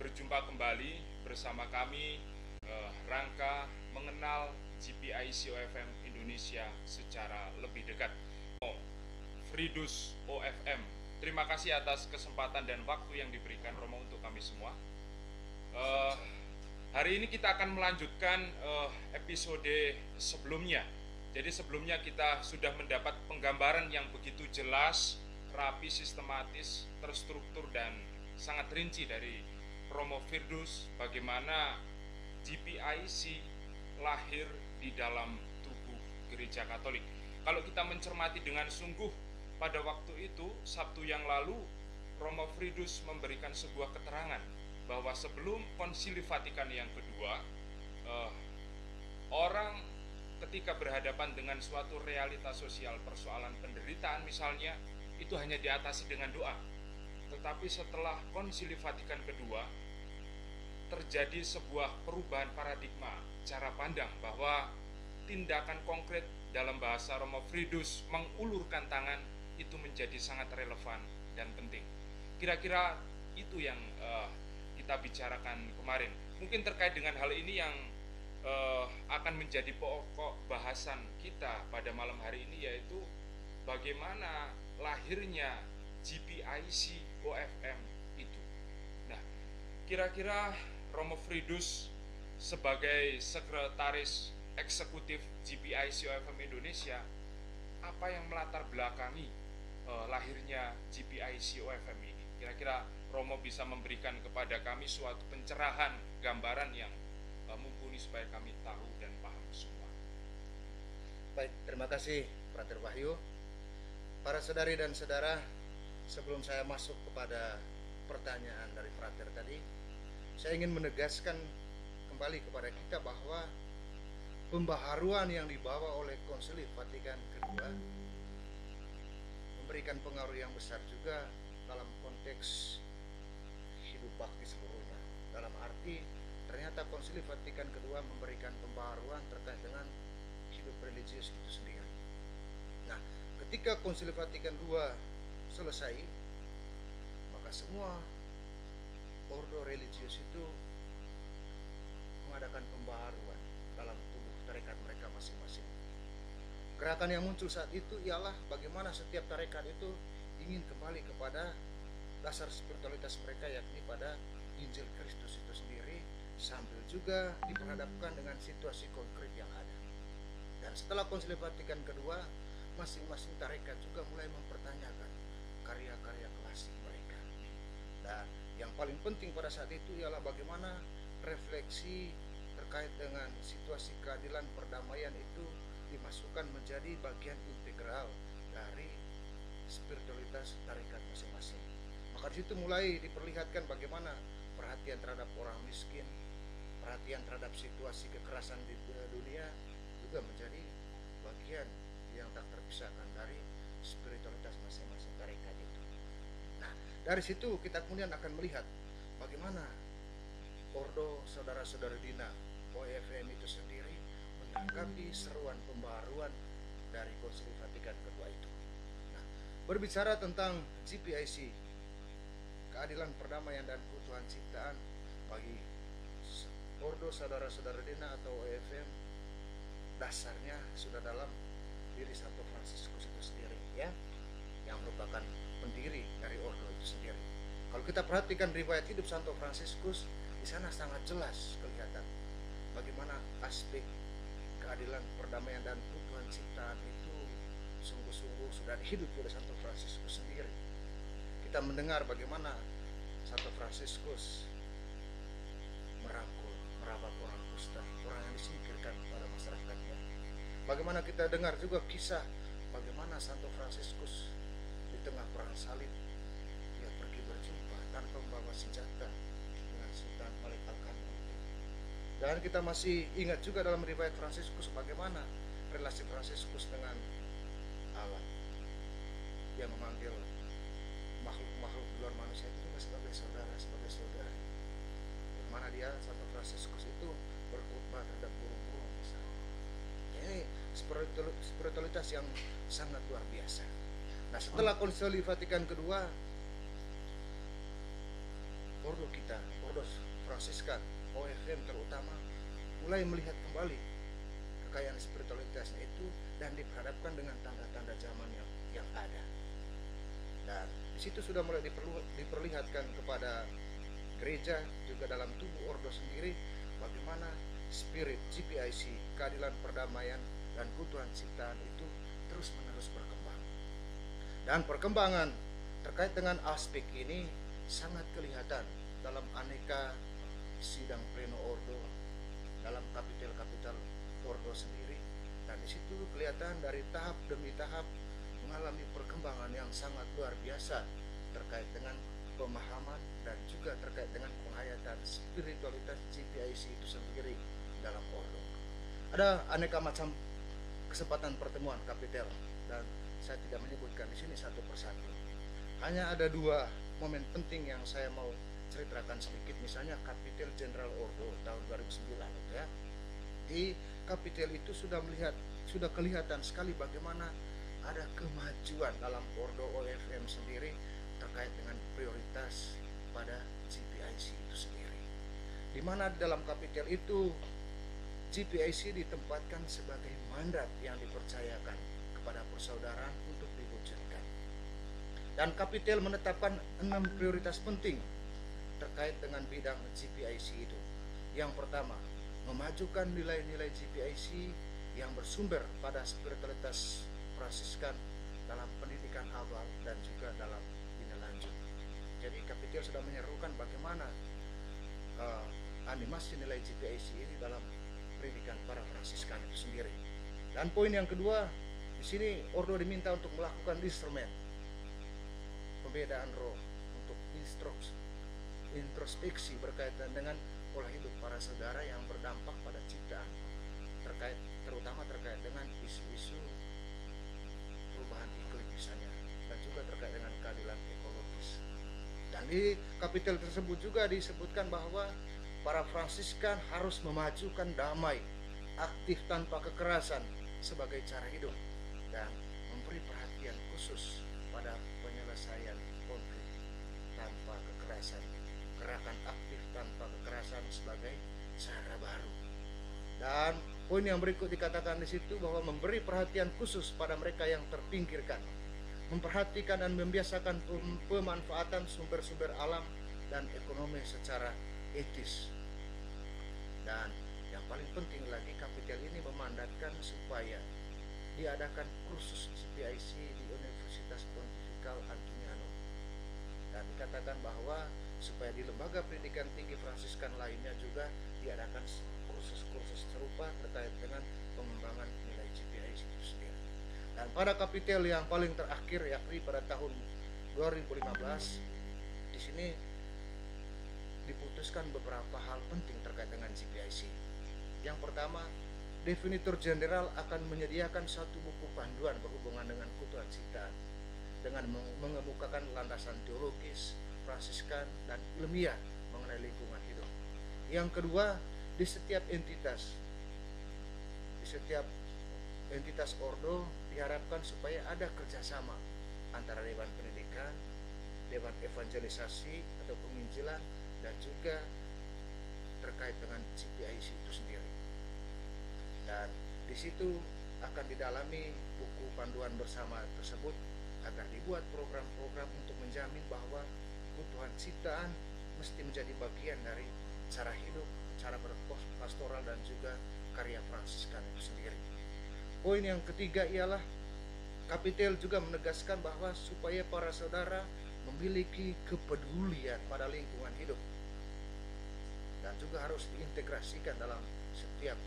berjumpa kembali bersama kami rangka mengenal GPIC OFM Indonesia secara lebih dekat. Fridus OFM, terima kasih atas kesempatan dan waktu yang diberikan Romo untuk kami semua. Hari ini kita akan melanjutkan episode sebelumnya. Jadi sebelumnya kita sudah mendapat penggambaran yang begitu jelas, rapi, sistematis, terstruktur dan sangat rinci dari Romo Fridus bagaimana GPIC lahir di dalam tubuh Gereja Katolik. Kalau kita mencermati dengan sungguh pada waktu itu, Sabtu yang lalu, Romo Fridus memberikan sebuah keterangan bahwa sebelum Konsili Vatikan yang kedua, orang ketika berhadapan dengan suatu realitas sosial, persoalan penderitaan misalnya, itu hanya diatasi dengan doa. Tetapi setelah Konsili Vatikan kedua, terjadi sebuah perubahan paradigma, cara pandang bahwa tindakan konkret dalam bahasa Romo Fridus mengulurkan tangan itu menjadi sangat relevan dan penting. Kira-kira itu yang kita bicarakan kemarin. Mungkin terkait dengan hal ini yang akan menjadi pokok bahasan kita pada malam hari ini, yaitu bagaimana lahirnya GPIC OFM itu. Nah, kira-kira Romo Fridus sebagai sekretaris eksekutif GPIC OFM Indonesia, apa yang melatar belakangi lahirnya GPIC OFM ini? Kira-kira Romo bisa memberikan kepada kami suatu pencerahan, gambaran yang mumpuni supaya kami tahu dan paham semua. Baik, terima kasih Frater Wahyu. Para saudari dan saudara, sebelum saya masuk kepada pertanyaan dari Frater tadi, saya ingin menegaskan kembali kepada kita bahwa pembaharuan yang dibawa oleh Konsili Vatikan kedua memberikan pengaruh yang besar juga dalam konteks hidup bakti seluruhnya. Dalam arti ternyata Konsili Vatikan kedua memberikan pembaharuan terkait dengan hidup religius itu sendiri. Nah, ketika Konsili Vatikan II selesai, maka semua ordo religius itu mengadakan pembaharuan dalam tubuh tarekat mereka masing-masing. Gerakan yang muncul saat itu ialah bagaimana setiap tarekat itu ingin kembali kepada dasar spiritualitas mereka, yakni pada Injil Kristus itu sendiri, sambil juga diperhadapkan dengan situasi konkret yang ada. Dan setelah Konsili Vatikan kedua, masing-masing tarekat juga mulai mempertanyakan karya-karya klasik mereka. Dan yang paling penting pada saat itu ialah bagaimana refleksi terkait dengan situasi keadilan perdamaian itu dimasukkan menjadi bagian integral dari spiritualitas tarekat masing-masing. Maka di situ mulai diperlihatkan bagaimana perhatian terhadap orang miskin, perhatian terhadap situasi kekerasan di dunia juga menjadi bagian yang tak terpisahkan dari spiritualitas masing-masing tarekat itu. Nah, dari situ kita kemudian akan melihat bagaimana Ordo Saudara-saudara Dina OFM itu sendiri menanggapi seruan pembaharuan dari Konsili Vatikan kedua itu. Nah, berbicara tentang GPIC, keadilan perdamaian dan keutuhan ciptaan bagi Ordo Saudara-saudara Dina atau OFM, dasarnya sudah dalam diri Santo Fransiskus itu sendiri, ya, yang merupakan pendiri dari Ordo itu sendiri. Kalau kita perhatikan riwayat hidup Santo Fransiskus, di sana sangat jelas kelihatan bagaimana aspek keadilan perdamaian dan keutuhan ciptaan itu sungguh-sungguh sudah dihidupi oleh Santo Fransiskus sendiri. Kita mendengar bagaimana Santo Fransiskus merangkul, merawat orang kusta, orang yang disingkirkan pada masyarakatnya. Bagaimana kita dengar juga kisah bagaimana Santo Fransiskus di tengah perang salib dia pergi berjumpa tanpa membawa senjata dengan Sultan Malik Al-Kanun. Dan kita masih ingat juga dalam riwayat Fransiskus bagaimana relasi Fransiskus dengan Allah. Dia memanggil makhluk-makhluk di luar manusia itu juga sebagai saudara, sebagai saudari. Bagaimana dia, Santo Fransiskus itu berkhotbah terhadap burung-burung misalnya. Ini spiritualitas yang sangat luar biasa. Nah, setelah Konsili Vatikan kedua, ordo kita, ordo Fransiskan, OFM terutama, mulai melihat kembali kekayaan spiritualitasnya itu dan diperhadapkan dengan tanda-tanda zaman yang ada. Dan di situ sudah mulai diperlihatkan kepada gereja juga dalam tubuh ordo sendiri bagaimana spirit GPIC, keadilan, perdamaian, dan keutuhan ciptaan itu terus-menerus berkembang. Dan perkembangan terkait dengan aspek ini sangat kelihatan dalam aneka sidang pleno ordo, dalam kapitel-kapitel ordo sendiri. Dan di situ kelihatan dari tahap demi tahap mengalami perkembangan yang sangat luar biasa terkait dengan pemahaman dan juga terkait dengan penghayatan spiritualitas GPIC itu sendiri dalam ordo. Ada aneka macam kesempatan pertemuan kapitel dan saya tidak menyebutkan di sini satu persatu. Hanya ada dua momen penting yang saya mau ceritakan sedikit, misalnya kapitel Jenderal Ordo tahun 2009 itu ya. Di kapitel itu sudah kelihatan sekali bagaimana ada kemajuan dalam ordo OFM sendiri terkait dengan prioritas pada GPIC itu sendiri. Di mana dalam kapitel itu GPIC ditempatkan sebagai mandat yang dipercayakan kepada persaudaraan untuk diwujudkan. Dan kapitel menetapkan 6 prioritas penting terkait dengan bidang GPIC itu. Yang pertama, memajukan nilai-nilai GPIC yang bersumber pada spiritualitas Fransiskan dalam pendidikan awal dan juga dalam bina lanjut. Jadi kapitel sudah menyerukan bagaimana animasi nilai GPIC ini dalam pendidikan para Fransiskan itu sendiri. Dan poin yang kedua, di sini ordo diminta untuk melakukan instrumen pembedaan roh untuk introspeksi berkaitan dengan pola hidup para saudara yang berdampak pada ciptaan, terutama terkait dengan isu-isu perubahan iklim misalnya, dan juga terkait dengan keadilan ekologis. Dan di kapitel tersebut juga disebutkan bahwa para Fransiskan harus memajukan damai, aktif tanpa kekerasan sebagai cara hidup, dan memberi perhatian khusus pada penyelesaian konflik tanpa kekerasan, gerakan aktif tanpa kekerasan sebagai cara baru. Dan poin yang berikut dikatakan di situ bahwa memberi perhatian khusus pada mereka yang terpinggirkan, memperhatikan dan membiasakan pemanfaatan sumber-sumber alam dan ekonomi secara etis. Dan yang paling penting lagi, kapitel ini memandatkan supaya diadakan kursus GPIC di Universitas Pontifical Antoniano. Dan dikatakan bahwa supaya di lembaga pendidikan tinggi Fransiskan lainnya juga diadakan kursus-kursus serupa terkait dengan pengembangan nilai GPIC itu sendiri. Dan pada kapitel yang paling terakhir, yakni pada tahun 2015, di sini diputuskan beberapa hal penting terkait dengan GPIC. Yang pertama, Definitur Jenderal akan menyediakan satu buku panduan berhubungan dengan keutuhan ciptaan dengan mengemukakan landasan teologis, Fransiskan, dan ilmiah mengenai lingkungan hidup. Yang kedua, di setiap entitas ordo diharapkan supaya ada kerjasama antara Dewan Pendidikan, Dewan Evangelisasi atau Penginjilan, dan juga terkait dengan GPIC itu sendiri. Dan di situ akan didalami buku panduan bersama tersebut agar dibuat program-program untuk menjamin bahwa keutuhan ciptaan mesti menjadi bagian dari cara hidup, cara berpastoral, dan juga karya Fransiskan itu sendiri. Poin yang ketiga ialah kapitel juga menegaskan bahwa supaya para saudara memiliki kepedulian pada lingkungan hidup dan juga harus diintegrasikan dalam setiap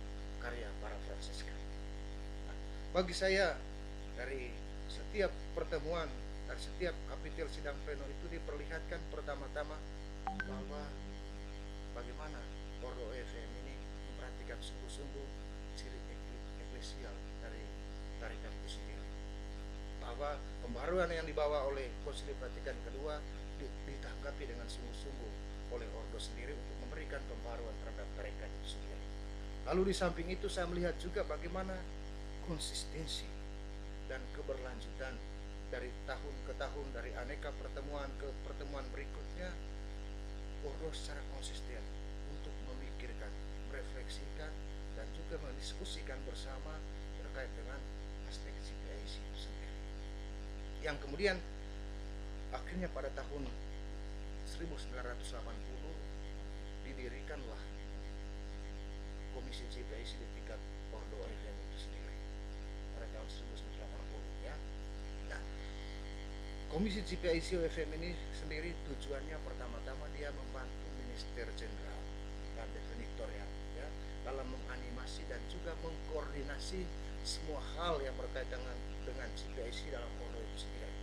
karya para Fransiskan. Nah, bagi saya dari setiap pertemuan dan setiap kapitel sidang pleno itu diperlihatkan pertama-tama bahwa bagaimana ordo OFM ini memperhatikan sungguh-sungguh ciri eklesial dari tarekat itu sendiri, bahwa pembaruan yang dibawa oleh Konsili Vatikan kedua ditanggapi dengan sungguh-sungguh oleh ordo sendiri untuk memberikan pembaruan terhadap tarekat itu sendiri. Lalu di samping itu saya melihat juga bagaimana konsistensi dan keberlanjutan dari tahun ke tahun, dari aneka pertemuan ke pertemuan berikutnya, Ordo secara konsisten untuk memikirkan, merefleksikan, dan juga mendiskusikan bersama terkait dengan aspek GPIC itu sendiri. Yang kemudian akhirnya pada tahun 1980 didirikanlah Komisi GPIC di tingkat Ordo OFM itu sendiri pada tahun 1980 ya. Nah, Komisi GPIC OFM ini sendiri tujuannya pertama-tama dia membantu Minister Jenderal dan Definitorial ya dalam menganimasi dan juga mengkoordinasi semua hal yang berkaitan dengan GPIC dalam Ordo itu sendiri.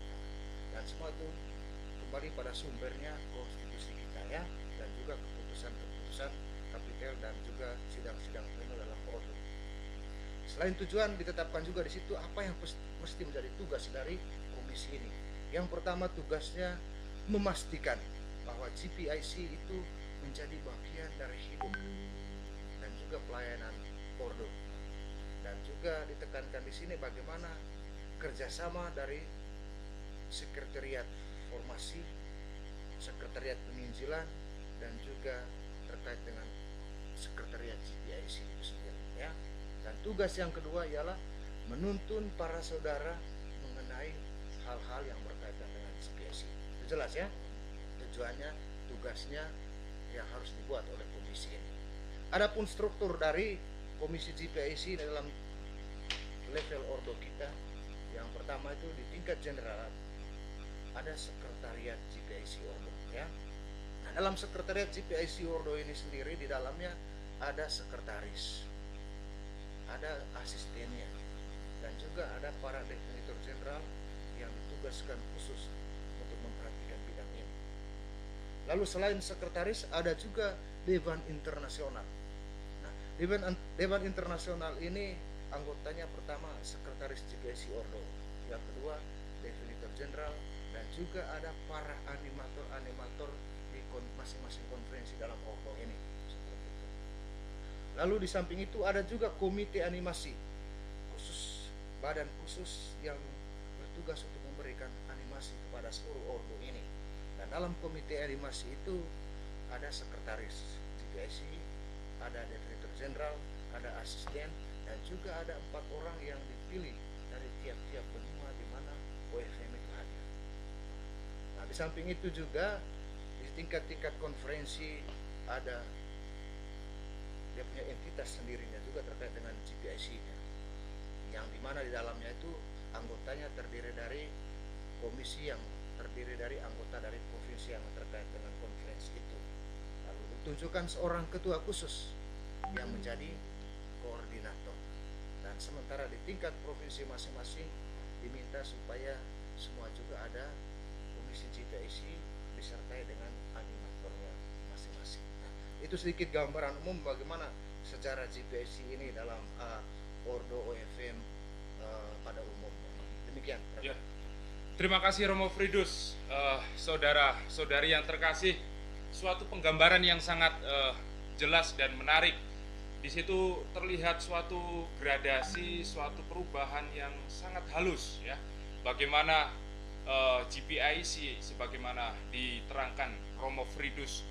Dan semua itu kembali pada sumbernya konstitusi kita ya, dan juga keputusan-keputusan kapitel dan juga sidang-sidang pleno dalam Ordo. Selain tujuan, ditetapkan juga di situ apa yang mesti menjadi tugas dari komisi ini. Yang pertama, tugasnya memastikan bahwa GPIC itu menjadi bagian dari hidup dan juga pelayanan Ordo. Dan juga ditekankan di sini bagaimana kerjasama dari sekretariat formasi, sekretariat penginjilan, dan juga terkait dengan sekretariat GPIC itu sendiri ya. Dan tugas yang kedua ialah menuntun para saudara mengenai hal-hal yang berkaitan dengan GPIC. Itu jelas ya, tujuannya, tugasnya yang harus dibuat oleh komisi ini. Adapun struktur dari komisi GPIC dalam level Ordo kita, yang pertama itu di tingkat general ada sekretariat GPIC Ordo ya. Nah, dalam sekretariat GPIC Ordo ini sendiri di dalamnya ada sekretaris, ada asistennya, dan juga ada para definitor jenderal yang ditugaskan khusus untuk memperhatikan bidang ini. Lalu selain sekretaris ada juga Dewan Internasional. Nah, Dewan Internasional ini anggotanya pertama sekretaris GPIC Ordo, yang kedua definitor jenderal, dan juga ada para animator di masing-masing konferensi dalam Ordo ini. Seperti itu. Lalu di samping itu ada juga komite animasi khusus, badan khusus yang bertugas untuk memberikan animasi kepada seluruh Ordo ini. Dan dalam komite animasi itu ada sekretaris GPIC, ada definitor jenderal, ada asisten, dan juga ada 4 orang yang dipilih dari tiap-tiap benua di mana OFM itu hadir. Nah, di samping itu juga di tingkat-tingkat konferensi ada dia punya entitas sendirinya juga terkait dengan GPIC-nya, yang dimana di dalamnya itu anggotanya terdiri dari komisi yang terdiri dari anggota dari provinsi yang terkait dengan konferensi itu. Lalu ditunjukkan seorang ketua khusus yang menjadi koordinator. Dan sementara di tingkat provinsi masing-masing diminta supaya semua juga ada komisi GPIC disertai dengan animatornya masing-masing. Nah, itu sedikit gambaran umum bagaimana sejarah GPIC ini dalam Ordo OFM pada umumnya. Demikian. Ya. Terima kasih Romo Fridus, saudara-saudari yang terkasih, suatu penggambaran yang sangat jelas dan menarik. Di situ terlihat suatu gradasi, suatu perubahan yang sangat halus ya. Bagaimana GPIC sebagaimana diterangkan Romo Fridus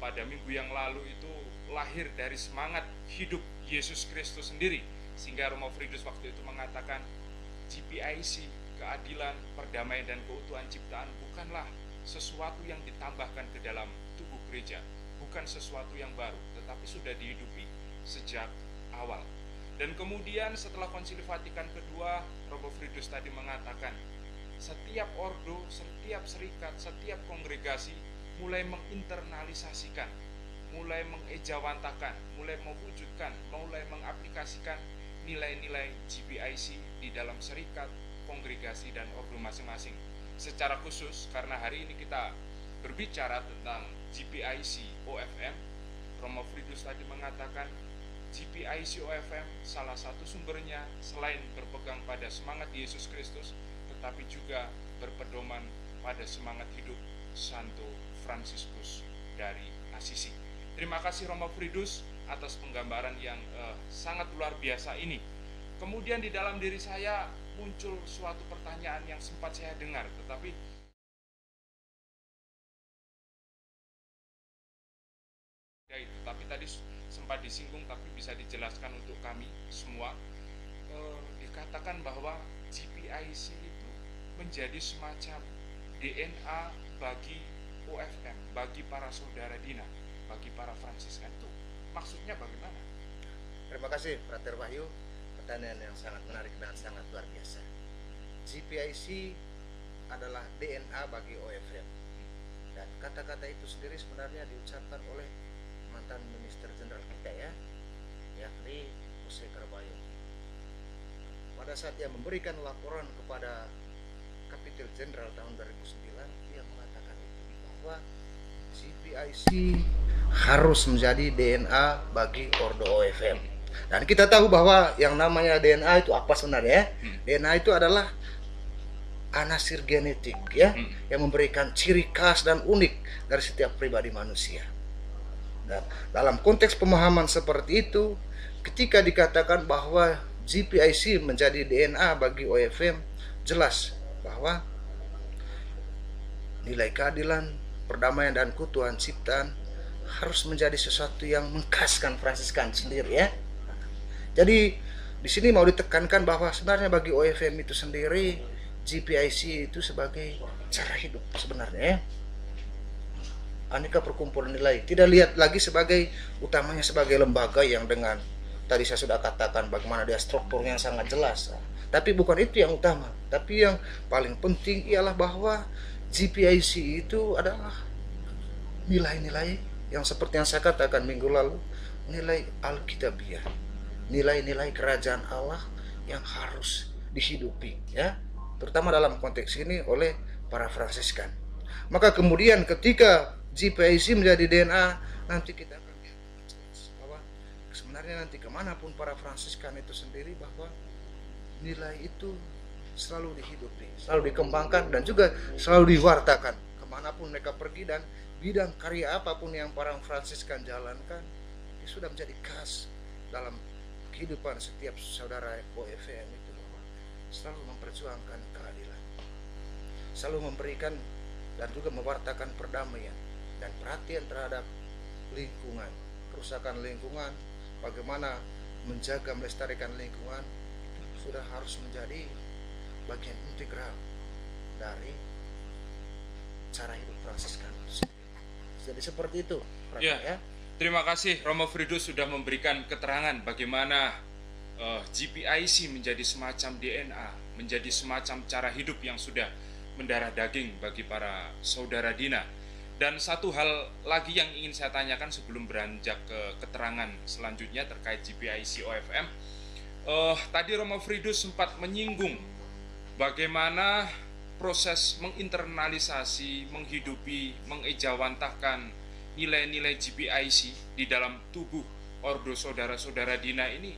pada minggu yang lalu itu lahir dari semangat hidup Yesus Kristus sendiri, sehingga Romo Fridus waktu itu mengatakan GPIC, keadilan, perdamaian, dan keutuhan ciptaan bukanlah sesuatu yang ditambahkan ke dalam tubuh gereja, bukan sesuatu yang baru, tetapi sudah dihidupi sejak awal. Dan kemudian setelah Konsili Vatikan kedua, Romo Fridus tadi mengatakan setiap ordo, setiap serikat, setiap kongregasi mulai menginternalisasikan, mulai mengejawantakan, mulai mewujudkan, mulai mengaplikasikan nilai-nilai GPIC di dalam serikat, kongregasi, dan ordo masing-masing. Secara khusus karena hari ini kita berbicara tentang GPIC OFM, Romo Fridus tadi mengatakan GPIC OFM salah satu sumbernya selain berpegang pada semangat Yesus Kristus, tetapi juga berpedoman pada semangat hidup Santo Fransiskus dari Asisi. Terima kasih Romo Fridus atas penggambaran yang sangat luar biasa ini. Kemudian di dalam diri saya muncul suatu pertanyaan yang sempat saya dengar, tetapi itu. Tapi tadi sempat disinggung, tapi bisa dijelaskan untuk kami semua. Dikatakan bahwa GPIC itu menjadi semacam DNA bagi OFM, bagi para saudara Dina, bagi para Fransiskan. Itu maksudnya bagaimana? Terima kasih Frater Wahyu, pertanyaan yang sangat menarik dan sangat luar biasa. GPIC adalah DNA bagi OFM, dan kata-kata itu sendiri sebenarnya diucapkan oleh mantan Minister Jenderal kita ya, yakni Jose Carballo. Pada saat dia memberikan laporan kepada Kapitel Jenderal tahun 2009, dia mengatakan itu bahwa GPIC harus menjadi DNA bagi Ordo OFM. Dan kita tahu bahwa yang namanya DNA itu apa sebenarnya? DNA itu adalah anasir genetik ya, yang memberikan ciri khas dan unik dari setiap pribadi manusia. Dan dalam konteks pemahaman seperti itu, ketika dikatakan bahwa GPIC menjadi DNA bagi OFM, jelas bahwa nilai keadilan, perdamaian dan keutuhan ciptaan harus menjadi sesuatu yang mengkhaskan Fransiskan sendiri ya. Jadi di sini mau ditekankan bahwa sebenarnya bagi OFM itu sendiri, GPIC itu sebagai cara hidup sebenarnya ya. Aneka perkumpulan nilai, tidak lihat lagi sebagai utamanya sebagai lembaga yang dengan tadi saya sudah katakan bagaimana dia strukturnya sangat jelas. Tapi bukan itu yang utama. Tapi yang paling penting ialah bahwa GPIC itu adalah nilai-nilai yang seperti yang saya katakan minggu lalu, nilai Alkitabiah, nilai-nilai kerajaan Allah yang harus dihidupi ya, terutama dalam konteks ini oleh para Fransiskan. Maka kemudian ketika GPIC menjadi DNA, nanti kita akan lihat bahwa sebenarnya nanti kemanapun para Fransiskan itu sendiri, bahwa nilai itu selalu dihidupi, selalu dikembangkan, dan juga selalu diwartakan kemanapun mereka pergi. Dan bidang karya apapun yang para Fransiskan jalankan, itu sudah menjadi khas dalam kehidupan setiap saudara OFM itu, bahwa selalu memperjuangkan keadilan, selalu memberikan dan juga mewartakan perdamaian dan perhatian terhadap lingkungan, kerusakan lingkungan, bagaimana menjaga melestarikan lingkungan, itu sudah harus menjadi bagian integral dari cara hidup Fransiskan. Jadi seperti itu. Ya. Terima kasih Romo Fridus sudah memberikan keterangan bagaimana GPIC menjadi semacam DNA, menjadi semacam cara hidup yang sudah mendarah daging bagi para saudara Dina. Dan satu hal lagi yang ingin saya tanyakan sebelum beranjak ke keterangan selanjutnya terkait GPIC OFM. Tadi Romo Fridus sempat menyinggung bagaimana proses menginternalisasi, menghidupi, mengejawantahkan nilai-nilai GPIC di dalam tubuh Ordo Saudara-saudara Dina ini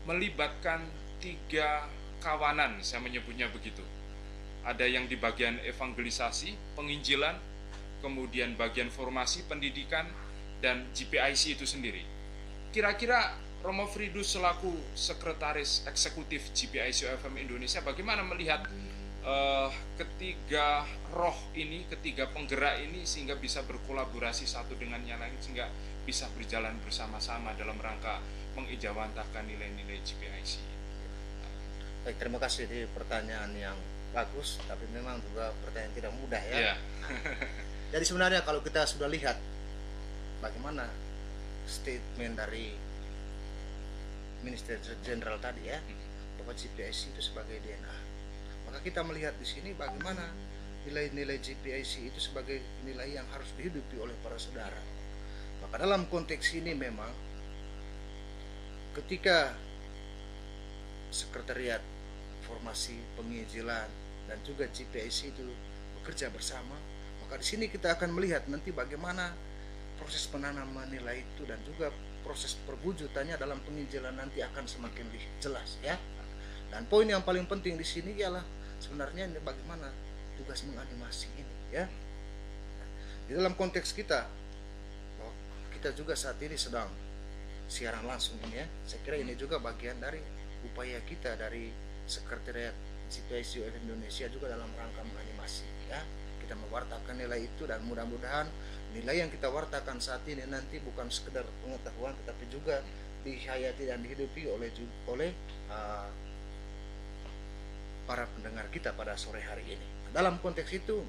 melibatkan 3 kawanan, saya menyebutnya begitu. Ada yang di bagian evangelisasi, penginjilan, kemudian bagian formasi, pendidikan, dan GPIC itu sendiri. Kira-kira Romo Fridus selaku Sekretaris Eksekutif GPIC OFM Indonesia bagaimana melihat ketiga roh ini, ketiga penggerak ini, sehingga bisa berkolaborasi satu dengan yang lain, sehingga bisa berjalan bersama-sama dalam rangka mengejawantahkan nilai-nilai GPIC. Baik, terima kasih di pertanyaan yang bagus, tapi memang juga pertanyaan tidak mudah ya. Jadi sebenarnya kalau kita sudah lihat bagaimana statement dari Minister Jenderal tadi ya, bahwa GPIC itu sebagai DNA, maka kita melihat di sini bagaimana nilai-nilai GPIC itu sebagai nilai yang harus dihidupi oleh para saudara. Maka dalam konteks ini memang ketika Sekretariat Formasi Penginjilan dan juga GPIC itu bekerja bersama, maka di sini kita akan melihat nanti bagaimana proses penanaman nilai itu dan juga proses perwujudannya dalam penginjilan nanti akan semakin jelas ya. Dan poin yang paling penting di sini ialah sebenarnya bagaimana tugas menganimasi ini ya. Di dalam konteks kita juga saat ini sedang siaran langsung ini ya. Saya kira ini juga bagian dari upaya kita dari Sekretariat GPIC UFM Indonesia juga dalam rangka menganimasi ya. Kita mewartakan nilai itu dan mudah-mudahan nilai yang kita wartakan saat ini nanti bukan sekedar pengetahuan tetapi juga dihayati dan dihidupi oleh para pendengar kita pada sore hari ini. Dalam konteks itu,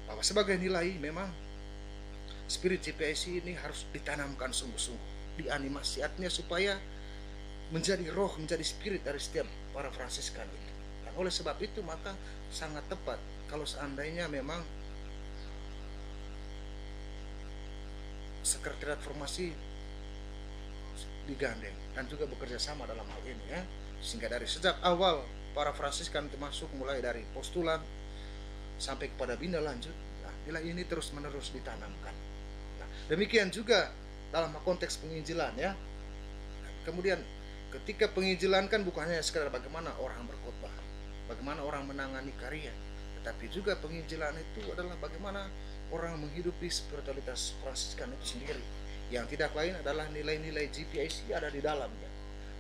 bahwa sebagai nilai memang spirit GPIC ini harus ditanamkan sungguh-sungguh, dianimasi, artinya supaya menjadi roh, menjadi spirit dari setiap para Fransiskan itu. Dan oleh sebab itu maka sangat tepat kalau seandainya memang Sekretariat Formasi digandeng dan juga bekerja sama dalam hal ini ya, sehingga dari sejak awal para Fransiskan termasuk mulai dari postulan sampai kepada bina lanjut, nah, nilai ini terus menerus ditanamkan. Nah, demikian juga dalam konteks penginjilan ya. Kemudian ketika penginjilan kan bukan hanya sekedar bagaimana orang berkhotbah, bagaimana orang menangani karya, tetapi juga penginjilan itu adalah bagaimana orang menghidupi spiritualitas Fransiskan itu sendiri, yang tidak lain adalah nilai-nilai GPIC ada di dalamnya.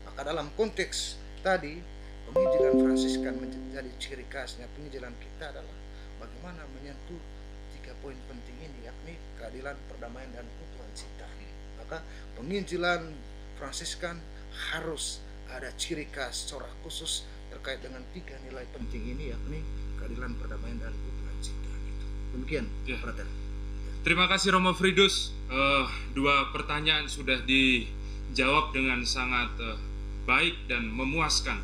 Maka dalam konteks tadi, penginjilan Fransiskan menjadi ciri khasnya. Penginjilan kita adalah bagaimana menyentuh 3 poin penting ini, yakni keadilan, perdamaian, dan keutuhan cipta. Maka penginjilan Fransiskan harus ada ciri khas corak khusus terkait dengan 3 nilai penting ini, yakni keadilan, perdamaian, dan keutuhan cipta. Demikian, ya. Brother. Terima kasih Romo Fridus. 2 pertanyaan sudah dijawab dengan sangat baik dan memuaskan.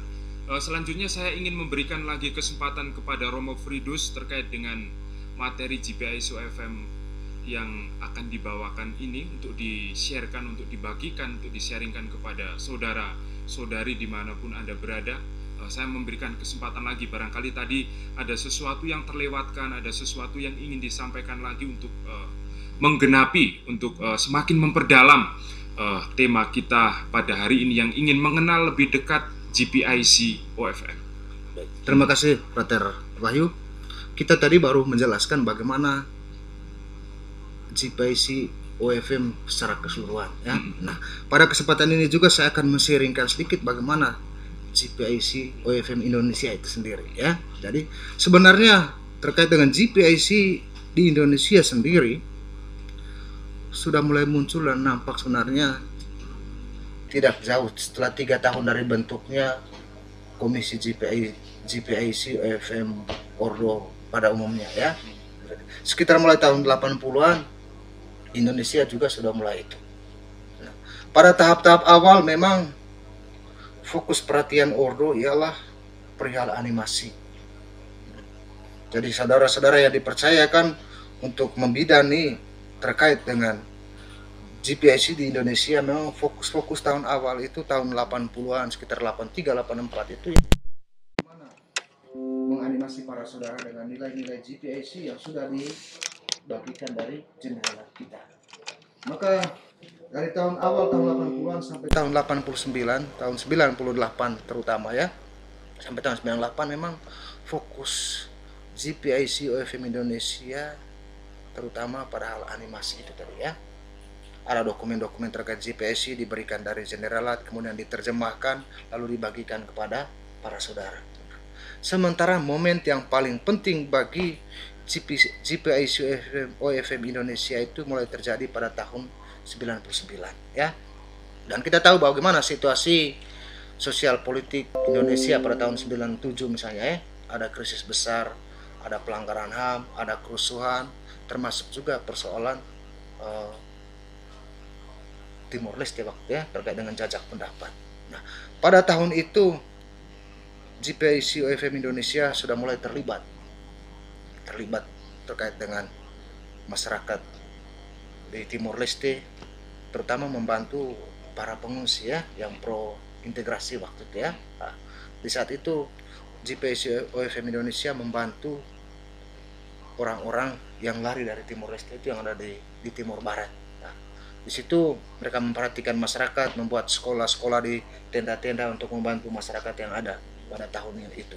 Selanjutnya saya ingin memberikan lagi kesempatan kepada Romo Fridus terkait dengan materi GPIC UFM yang akan dibawakan ini untuk di-sharekan, untuk dibagikan, untuk di-sharingkan kepada saudara-saudari dimanapun Anda berada. Saya memberikan kesempatan lagi, barangkali tadi ada sesuatu yang terlewatkan, ada sesuatu yang ingin disampaikan lagi untuk menggenapi, untuk semakin memperdalam tema kita pada hari ini yang ingin mengenal lebih dekat GPIC UFM. Terima kasih Brother Wahyu. Kita tadi baru menjelaskan bagaimana GPIC UFM secara keseluruhan ya. Nah, pada kesempatan ini juga saya akan men-sharingkan sedikit bagaimana GPIC UFM Indonesia itu sendiri ya. Jadi sebenarnya terkait dengan GPIC di Indonesia sendiri sudah mulai muncul dan nampak sebenarnya tidak jauh setelah 3 tahun dari bentuknya Komisi GPIC UFM Ordo pada umumnya ya. Sekitar mulai tahun 80-an Indonesia juga sudah mulai itu. Nah, pada tahap-tahap awal memang fokus perhatian Ordo ialah perihal animasi. Jadi saudara-saudara yang dipercayakan untuk membidani terkait dengan GPIC di Indonesia memang fokus tahun awal itu tahun 80-an, sekitar 83, 84 itu gimana menganimasi para saudara dengan nilai-nilai GPIC yang sudah dibagikan dari jenderal kita. Maka dari tahun awal tahun 80-an sampai tahun 89, tahun 98 terutama ya, sampai tahun 98 memang fokus GPIC UFM Indonesia terutama pada hal animasi itu tadi ya. Ada dokumen-dokumen terkait GPIC diberikan dari Generalat, kemudian diterjemahkan, lalu dibagikan kepada para saudara. Sementara momen yang paling penting bagi GPIC UFM Indonesia itu mulai terjadi pada tahun 99 ya. Dan kita tahu bagaimana situasi sosial politik Indonesia pada tahun 97 misalnya ya. Ada krisis besar, ada pelanggaran HAM, ada kerusuhan, termasuk juga persoalan Timor Leste waktu ya, terkait dengan jajak pendapat. Nah, pada tahun itu GPIC UFM Indonesia sudah mulai terlibat terkait dengan masyarakat di Timor Leste, terutama membantu para pengungsi ya yang pro integrasi waktu itu ya. Nah, di saat itu GPIC UFM Indonesia membantu orang-orang yang lari dari Timor Leste itu yang ada di Timur Barat. Nah, di situ mereka memperhatikan masyarakat, membuat sekolah-sekolah di tenda-tenda untuk membantu masyarakat yang ada pada tahun itu.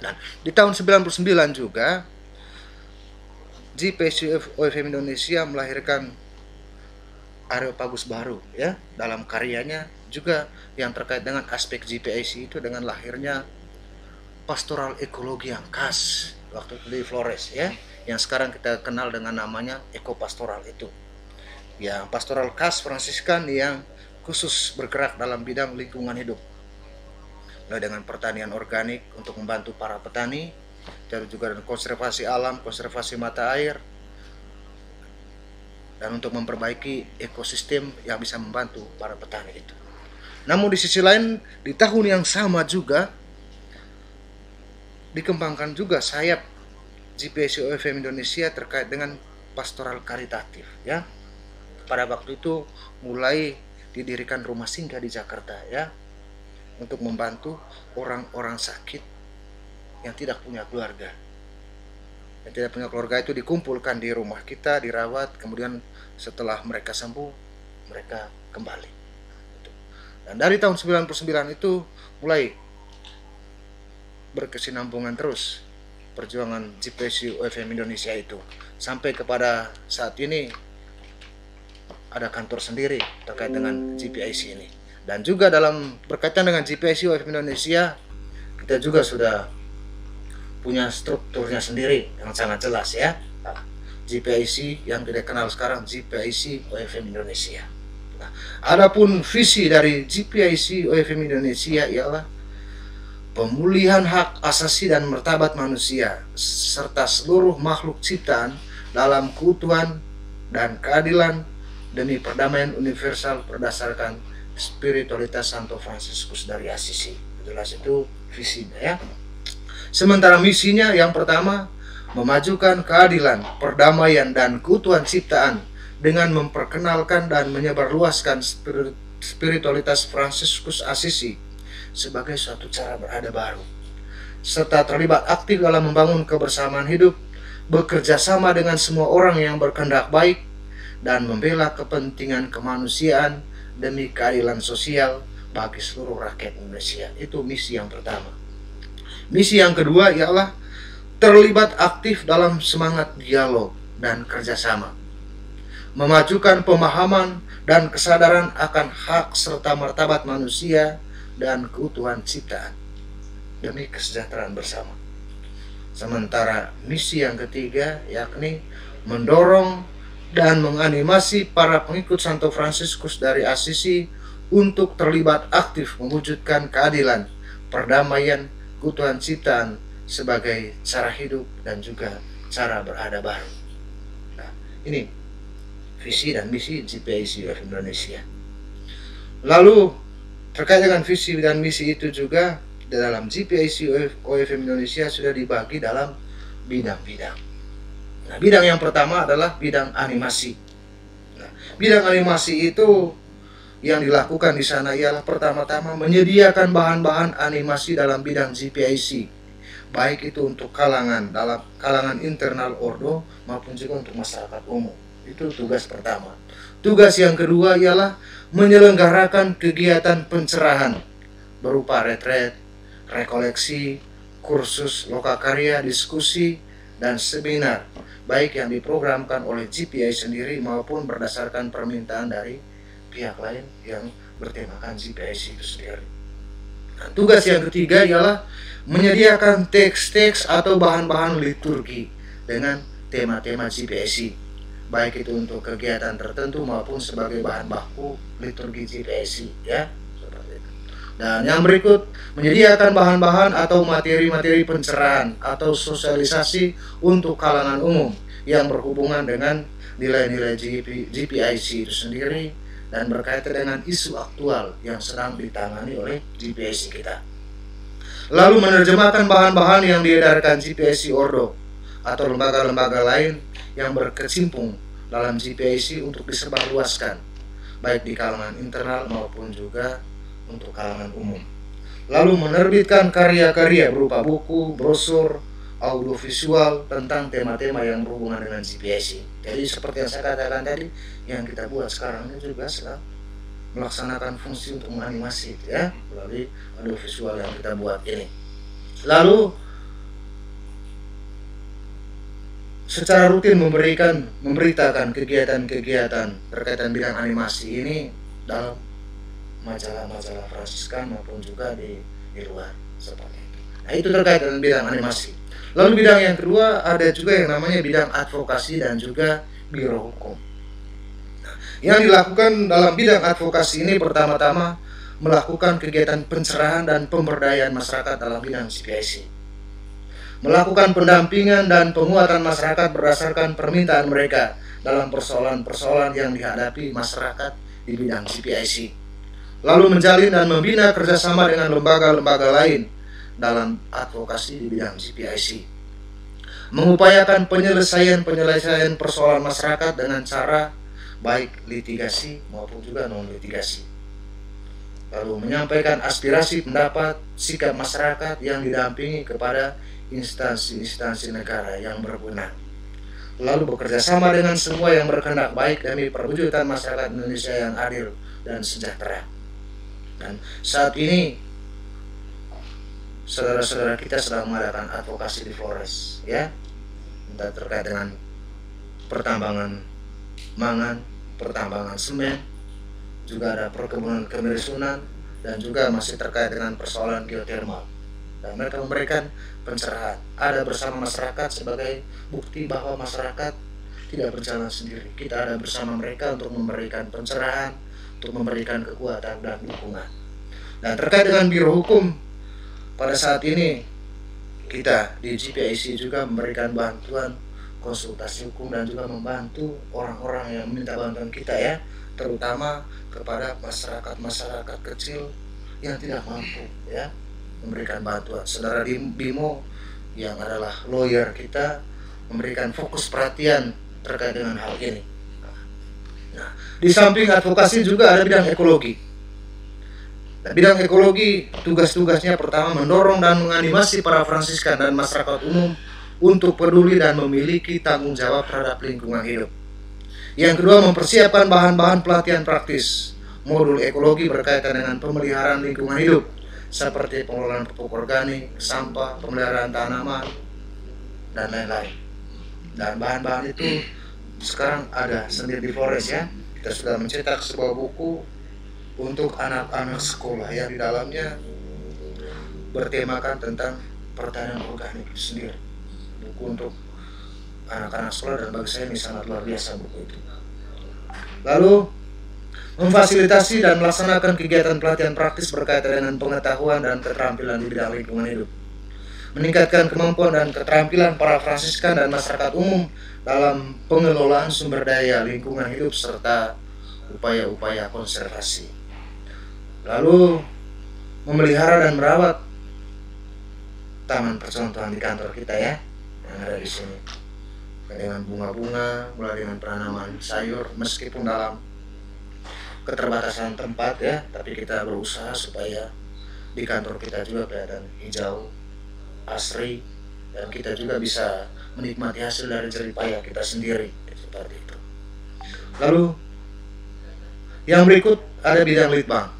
Dan di tahun 99 juga GPIC UFM Indonesia melahirkan Areopagus baru ya, dalam karyanya juga yang terkait dengan aspek GPIC itu dengan lahirnya pastoral ekologi yang khas waktu itu di Flores ya, yang sekarang kita kenal dengan namanya ekopastoral itu. Ya, pastoral khas Fransiskan yang khusus bergerak dalam bidang lingkungan hidup. Mulai dengan pertanian organik untuk membantu para petani, dan juga dengan konservasi alam, konservasi mata air, dan untuk memperbaiki ekosistem yang bisa membantu para petani itu. Namun di sisi lain, di tahun yang sama juga dikembangkan juga sayap GPIC OFM Indonesia terkait dengan pastoral karitatif ya. Pada waktu itu mulai didirikan rumah singgah di Jakarta ya, untuk membantu orang-orang sakit yang tidak punya keluarga. Yang tidak punya keluarga itu dikumpulkan di rumah kita, dirawat, kemudian setelah mereka sembuh, mereka kembali. Dan dari tahun 99 itu mulai berkesinambungan terus perjuangan GPIC OFM Indonesia itu, sampai kepada saat ini ada kantor sendiri terkait dengan GPIC ini. Dan juga dalam berkaitan dengan GPIC OFM Indonesia, kita juga sudah punya strukturnya sendiri yang sangat jelas ya. GPIC yang kita kenal sekarang GPIC OFM Indonesia. Nah, adapun visi dari GPIC OFM Indonesia ialah pemulihan hak asasi dan martabat manusia serta seluruh makhluk ciptaan dalam keutuhan dan keadilan demi perdamaian universal berdasarkan spiritualitas Santo Fransiskus dari Assisi. Jelas itu visinya ya. Sementara misinya yang pertama, memajukan keadilan, perdamaian dan keutuhan ciptaan dengan memperkenalkan dan menyebarluaskan spiritualitas Fransiskus Assisi sebagai suatu cara berada baru, serta terlibat aktif dalam membangun kebersamaan hidup, bekerja sama dengan semua orang yang berkehendak baik, dan membela kepentingan kemanusiaan demi keadilan sosial bagi seluruh rakyat Indonesia. Itu misi yang pertama. Misi yang kedua ialah terlibat aktif dalam semangat dialog dan kerjasama, memajukan pemahaman dan kesadaran akan hak serta martabat manusia dan keutuhan ciptaan demi kesejahteraan bersama. Sementara misi yang ketiga yakni mendorong dan menganimasi para pengikut Santo Fransiskus dari Assisi untuk terlibat aktif mewujudkan keadilan, perdamaian, keutuhan ciptaan sebagai cara hidup dan juga cara berada baru. Nah, ini visi dan misi GPIC OFM Indonesia. Lalu terkait dengan visi dan misi itu juga di dalam GPIC OFM Indonesia sudah dibagi dalam bidang-bidang. Nah, bidang yang pertama adalah bidang animasi. Nah, bidang animasi itu yang dilakukan di sana ialah pertama-tama menyediakan bahan-bahan animasi dalam bidang GPIC, baik itu untuk kalangan internal ordo maupun juga untuk masyarakat umum. Itu tugas pertama. Tugas yang kedua ialah menyelenggarakan kegiatan pencerahan berupa retret, rekoleksi, kursus lokakarya, diskusi, dan seminar, baik yang diprogramkan oleh GPI sendiri maupun berdasarkan permintaan dari pihak lain yang bertemakan GPIC itu sendiri. Nah, tugas yang ketiga ialah menyediakan teks-teks atau bahan-bahan liturgi dengan tema-tema GPIC, baik itu untuk kegiatan tertentu maupun sebagai bahan baku liturgi GPIC ya. Dan yang berikut, menyediakan bahan-bahan atau materi-materi pencerahan atau sosialisasi untuk kalangan umum yang berhubungan dengan nilai-nilai GPIC itu sendiri dan berkaitan dengan isu aktual yang sedang ditangani oleh GPIC kita. Lalu menerjemahkan bahan-bahan yang diedarkan GPIC Ordo atau lembaga-lembaga lain yang berkecimpung dalam GPIC untuk disebarluaskan, baik di kalangan internal maupun juga untuk kalangan umum. Lalu menerbitkan karya-karya berupa buku, brosur, audiovisual tentang tema-tema yang berhubungan dengan GPIC. Jadi seperti yang saya katakan tadi, yang kita buat sekarang ini juga sedang melaksanakan fungsi untuk menganimasi ya, melalui audiovisual yang kita buat ini. Lalu secara rutin memberitakan kegiatan-kegiatan berkaitan bidang animasi ini dalam majalah-majalah Fransiskan maupun juga di luar seperti itu. Nah, itu terkait dengan bidang animasi. Lalu bidang yang kedua ada juga yang namanya bidang advokasi dan juga biro hukum. Yang dilakukan dalam bidang advokasi ini pertama-tama melakukan kegiatan pencerahan dan pemberdayaan masyarakat dalam bidang CPIC. Melakukan pendampingan dan penguatan masyarakat berdasarkan permintaan mereka dalam persoalan-persoalan yang dihadapi masyarakat di bidang CPIC. Lalu menjalin dan membina kerjasama dengan lembaga-lembaga lain dalam advokasi di bidang CPIC. Mengupayakan penyelesaian persoalan masyarakat dengan cara baik litigasi maupun juga non-litigasi. Lalu menyampaikan aspirasi, pendapat, sikap masyarakat yang didampingi kepada instansi-instansi negara yang berwenang. Lalu bekerja sama dengan semua yang berkehendak baik demi perwujudan masyarakat Indonesia yang adil dan sejahtera. Dan saat ini saudara-saudara kita sedang mengadakan advokasi di Flores, ya, entah terkait dengan pertambangan mangan, pertambangan semen, juga ada perkebunan kemirisunan, dan juga masih terkait dengan persoalan geotermal. Dan mereka memberikan pencerahan, ada bersama masyarakat sebagai bukti bahwa masyarakat tidak berjalan sendiri. Kita ada bersama mereka untuk memberikan pencerahan, untuk memberikan kekuatan dan dukungan. Dan terkait dengan biro hukum, pada saat ini kita di GPIC juga memberikan bantuan konsultasi hukum dan juga membantu orang-orang yang meminta bantuan kita, ya, terutama kepada masyarakat kecil yang tidak mampu, ya, memberikan bantuan. Saudara Bimo yang adalah lawyer kita memberikan fokus perhatian terkait dengan hal ini. Nah, di samping advokasi juga ada bidang ekologi. Nah, bidang ekologi tugas-tugasnya pertama mendorong dan menganimasi para Fransiskan dan masyarakat umum untuk peduli dan memiliki tanggung jawab terhadap lingkungan hidup. Yang kedua, mempersiapkan bahan-bahan pelatihan praktis modul ekologi berkaitan dengan pemeliharaan lingkungan hidup seperti pengelolaan pupuk organik, sampah, pemeliharaan tanaman, dan lain-lain. Dan bahan-bahan itu sekarang ada sendiri di Flores, ya. Kita sudah mencetak sebuah buku untuk anak-anak sekolah yang di dalamnya bertemakan tentang pertanian organik sendiri. Buku untuk anak-anak sekolah, dan bagi saya ini sangat luar biasa buku itu. Lalu memfasilitasi dan melaksanakan kegiatan pelatihan praktis berkaitan dengan pengetahuan dan keterampilan di bidang lingkungan hidup. Meningkatkan kemampuan dan keterampilan para Fransiskan dan masyarakat umum dalam pengelolaan sumber daya lingkungan hidup serta upaya-upaya konservasi. Lalu memelihara dan merawat taman percontohan di kantor kita, ya, yang ada di sini, dengan bunga-bunga, mulai dengan penanaman sayur, meskipun dalam keterbatasan tempat, ya, tapi kita berusaha supaya di kantor kita juga kelihatan hijau, asri, dan kita juga bisa menikmati hasil dari jerih payah kita sendiri, seperti itu. Lalu yang berikut ada bidang litbang.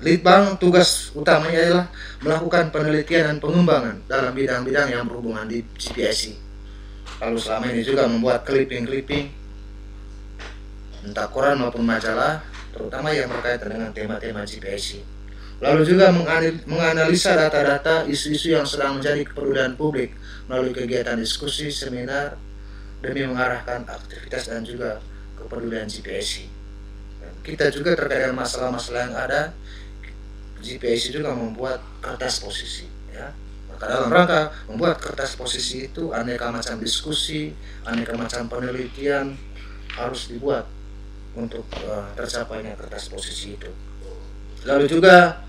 Litbang tugas utamanya adalah melakukan penelitian dan pengembangan dalam bidang-bidang yang berhubungan di GPIC. Lalu selama ini juga membuat clipping-clipping entah koran maupun majalah, terutama yang berkaitan dengan tema-tema GPIC. Lalu juga menganalisa data-data isu-isu yang sedang menjadi kepedulian publik melalui kegiatan diskusi, seminar, demi mengarahkan aktivitas dan juga kepedulian GPIC. Kita juga terkait dengan masalah-masalah yang ada, GPIC juga membuat kertas posisi, ya. Maka dalam rangka membuat kertas posisi itu aneka macam diskusi, aneka macam penelitian harus dibuat untuk tercapainya kertas posisi itu. Lalu juga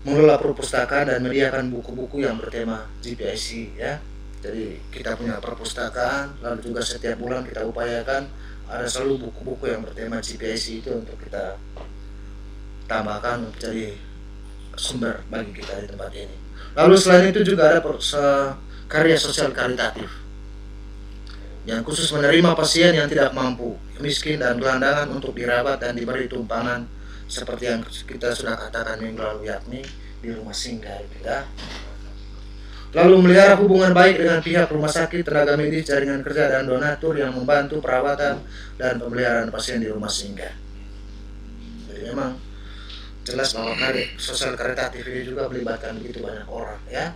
mengelola perpustakaan dan menyediakan buku-buku yang bertema GPIC, ya. Jadi kita punya perpustakaan, lalu juga setiap bulan kita upayakan ada selalu buku-buku yang bertema GPIC itu untuk kita tambahkan menjadi sumber bagi kita di tempat ini. Lalu selain itu juga ada karya sosial karitatif yang khusus menerima pasien yang tidak mampu, miskin dan gelandangan untuk dirawat dan diberi tumpangan seperti yang kita sudah katakan minggu lalu, yakni di rumah singgah, ya. Lalu melihara hubungan baik dengan pihak rumah sakit, tenaga medis, jaringan kerja, dan donatur yang membantu perawatan dan pemeliharaan pasien di rumah singgah. Jadi memang jelas bahwa sosial karitatif ini juga melibatkan begitu banyak orang ya,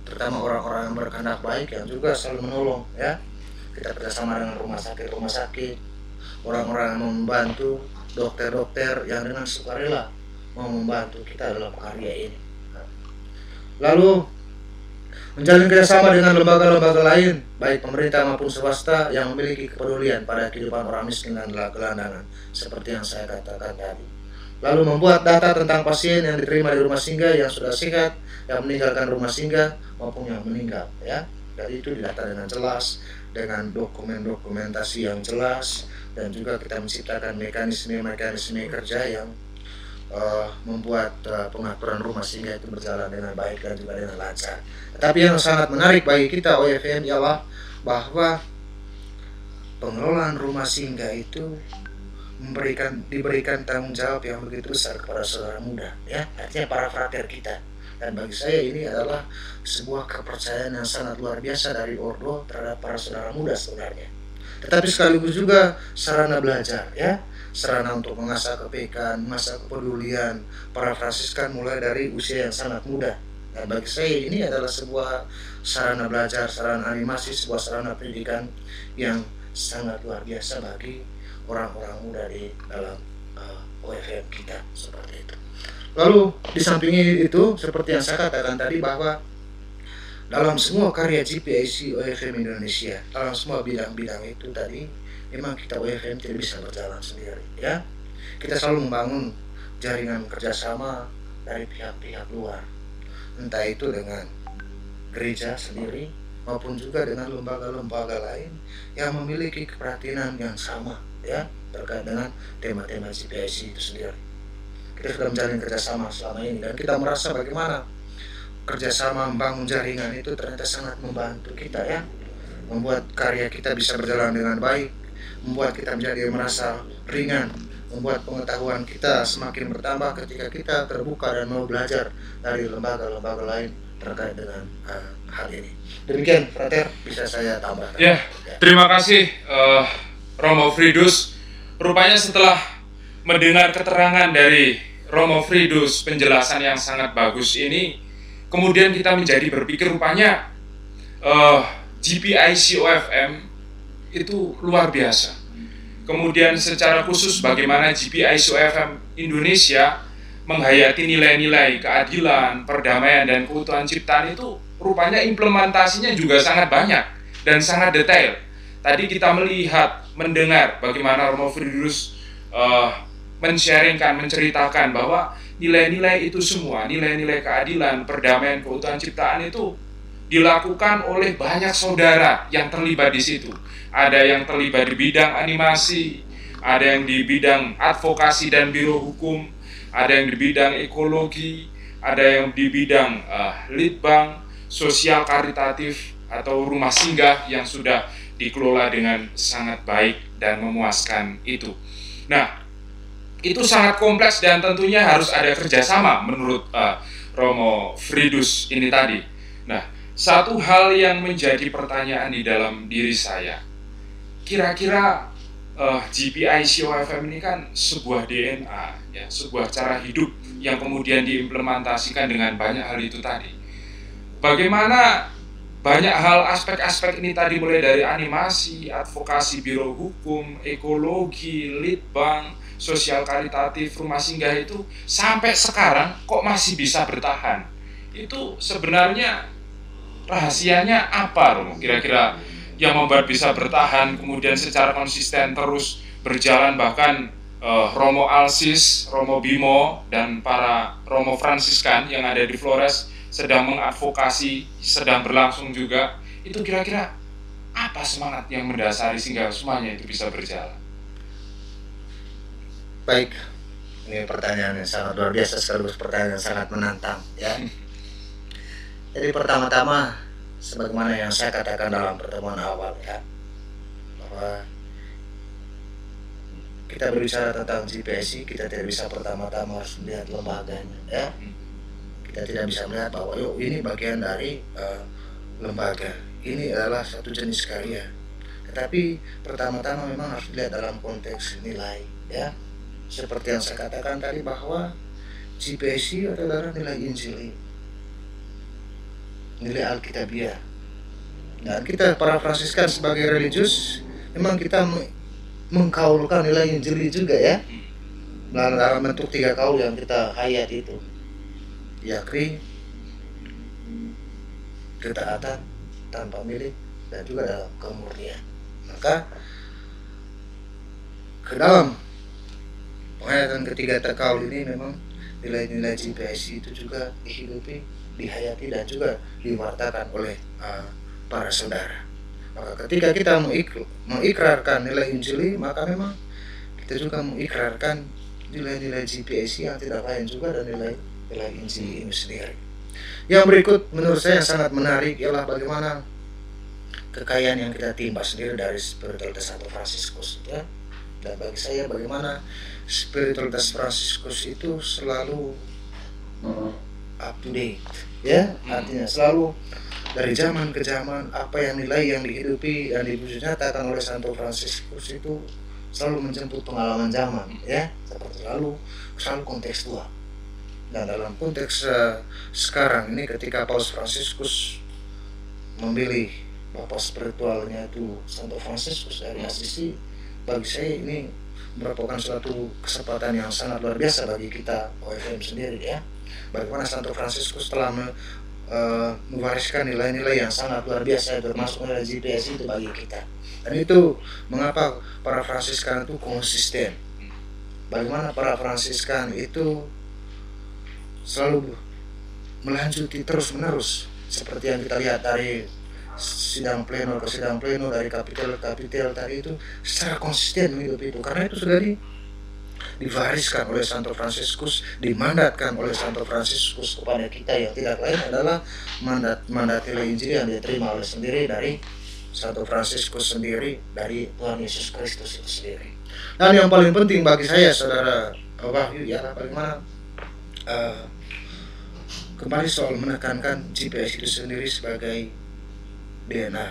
terutama orang-orang yang berkehendak baik yang juga selalu menolong ya. Kita kerjasama dengan rumah sakit, orang-orang yang mau membantu, dokter-dokter yang dengan sukarela mau membantu kita dalam karya ini. Lalu menjalin kerjasama dengan lembaga-lembaga lain, baik pemerintah maupun swasta yang memiliki kepedulian pada kehidupan orang miskin dan gelandangan, seperti yang saya katakan tadi. Lalu membuat data tentang pasien yang diterima di rumah singgah yang sudah sehat, yang meninggalkan rumah singgah maupun yang meninggal, ya. Dari itu didata dengan jelas, dengan dokumentasi yang jelas, dan juga kita menciptakan mekanisme kerja yang membuat pengaturan rumah singgah itu berjalan dengan baik dan juga dengan lancar. Tetapi yang sangat menarik bagi kita OFM ialah bahwa pengelolaan rumah singgah itu diberikan tanggung jawab yang begitu besar kepada saudara muda, ya, artinya para frater kita. Dan bagi saya ini adalah sebuah kepercayaan yang sangat luar biasa dari Ordo terhadap para saudara muda sebenarnya. Tetapi sekaligus juga sarana belajar, ya, sarana untuk mengasah kepekaan, mengasah kepedulian para Fransiskan mulai dari usia yang sangat muda. Dan bagi saya ini adalah sebuah sarana belajar, sarana animasi, sebuah sarana pendidikan yang sangat luar biasa bagi orang-orang muda di dalam OFM kita, seperti itu. Lalu di samping itu, seperti yang saya katakan tadi, bahwa dalam semua karya GPIC OFM Indonesia, dalam semua bidang-bidang itu tadi, memang kita OFM tidak bisa berjalan sendiri, ya. Kita selalu membangun jaringan kerjasama dari pihak-pihak luar, entah itu dengan gereja sendiri maupun juga dengan lembaga-lembaga lain yang memiliki keperhatian yang sama, ya, terkait dengan tema-tema GPIC itu sendiri. Kita sudah menjalin kerjasama selama ini dan kita merasa bagaimana kerjasama membangun jaringan itu ternyata sangat membantu kita, ya, membuat karya kita bisa berjalan dengan baik, membuat kita menjadi merasa ringan, membuat pengetahuan kita semakin bertambah ketika kita terbuka dan mau belajar dari lembaga-lembaga lain terkait dengan hal ini. Demikian, Frater, bisa saya tambahkan. Ya, terima kasih Romo Fridus. Rupanya setelah mendengar keterangan dari Romo Fridus, penjelasan yang sangat bagus ini, kemudian kita menjadi berpikir rupanya GPIC OFM itu luar biasa. Kemudian secara khusus bagaimana GPIC OFM Indonesia menghayati nilai-nilai keadilan, perdamaian, dan keutuhan ciptaan itu rupanya implementasinya juga sangat banyak dan sangat detail. Tadi kita melihat, mendengar bagaimana Romo Fridus menceritakan bahwa nilai-nilai itu semua, nilai-nilai keadilan, perdamaian, keutuhan ciptaan itu dilakukan oleh banyak saudara yang terlibat di situ. Ada yang terlibat di bidang animasi, ada yang di bidang advokasi dan biro hukum, ada yang di bidang ekologi, ada yang di bidang litbang, sosial karitatif, atau rumah singgah yang sudah dikelola dengan sangat baik dan memuaskan itu. Nah, itu sangat kompleks dan tentunya harus ada kerjasama menurut Romo Fridus ini tadi. Nah, satu hal yang menjadi pertanyaan di dalam diri saya, kira-kira GPIC OFM ini kan sebuah DNA, ya, sebuah cara hidup yang kemudian diimplementasikan dengan banyak hal itu tadi. Bagaimana banyak hal aspek-aspek ini tadi, mulai dari animasi, advokasi, biro hukum, ekologi, litbang, sosial karitatif, rumah singgah itu sampai sekarang kok masih bisa bertahan. Itu sebenarnya rahasianya apa, Romo? Kira-kira yang membuat bisa bertahan kemudian secara konsisten terus berjalan, bahkan Romo Alsis, Romo Bimo, dan para Romo Fransiskan yang ada di Flores sedang mengadvokasi, sedang berlangsung juga. Itu kira-kira apa semangat yang mendasari sehingga semuanya itu bisa berjalan? Baik, ini pertanyaan yang sangat luar biasa sekaligus pertanyaan yang sangat menantang, ya. Jadi pertama-tama, sebagaimana yang saya katakan dalam pertemuan awal, ya, bahwa kita berbicara tentang GPIC, kita tidak bisa pertama-tama harus melihat lembaganya, ya. Kita tidak bisa melihat bahwa ini bagian dari lembaga, ini adalah satu jenis karya. Tetapi pertama-tama memang harus dilihat dalam konteks nilai, ya. Seperti yang saya katakan tadi bahwa GPIC adalah nilai Injil, nilai Alkitabiah. Dan kita para Fransiskan sebagai religius memang kita mengkaulkan nilai Injil juga ya, dalam bentuk 3 kaul yang kita hayat itu, yakni ketaatan tanpa milik dan juga dalam kemurnian. Maka ke dalam penghayatan ketiga kaul ini memang nilai-nilai GPIC itu juga dihidupi, dihayati dan juga diwartakan oleh para saudara. Maka ketika kita mengikrarkan nilai Injili, maka memang kita juga mengikrarkan nilai-nilai GPIC yang tidak lain juga dan nilai Injili ini sendiri. Yang berikut menurut saya sangat menarik ialah bagaimana kekayaan yang kita timba sendiri dari spiritualitas Santo Fransiskus ya. Dan bagi saya bagaimana spiritualitas Fransiskus itu selalu up to date ya, artinya selalu dari zaman ke zaman apa yang nilai yang dihidupi dan dinyatakan oleh Santo Fransiskus itu selalu menjemput pengalaman zaman ya, seperti selalu kontekstual. Dan dalam konteks sekarang ini ketika Paus Fransiskus memilih bapak spiritualnya itu Santo Fransiskus dari Assisi, bagi saya ini merupakan suatu kesempatan yang sangat luar biasa bagi kita OFM sendiri ya. Bagaimana Santo Fransiskus telah mewariskan nilai-nilai yang sangat luar biasa, termasuk nilai GPIC itu bagi kita. Dan itu mengapa para Fransiskan itu konsisten. Bagaimana para Fransiskan itu selalu melanjuti terus-menerus seperti yang kita lihat dari sidang pleno ke sidang pleno, dari kapitel ke kapitel tadi itu secara konsisten hidup itu, karena itu sudah diwariskan oleh Santo Fransiskus, dimandatkan oleh Santo Fransiskus kepada kita yang tidak lain adalah mandat nilai Injil yang diterima oleh sendiri dari Santo Fransiskus sendiri, dari Tuhan Yesus Kristus itu sendiri. Dan yang paling penting bagi saya saudara Wahyu ialah bagaimana kembali soal menekankan GPS itu sendiri sebagai DNA,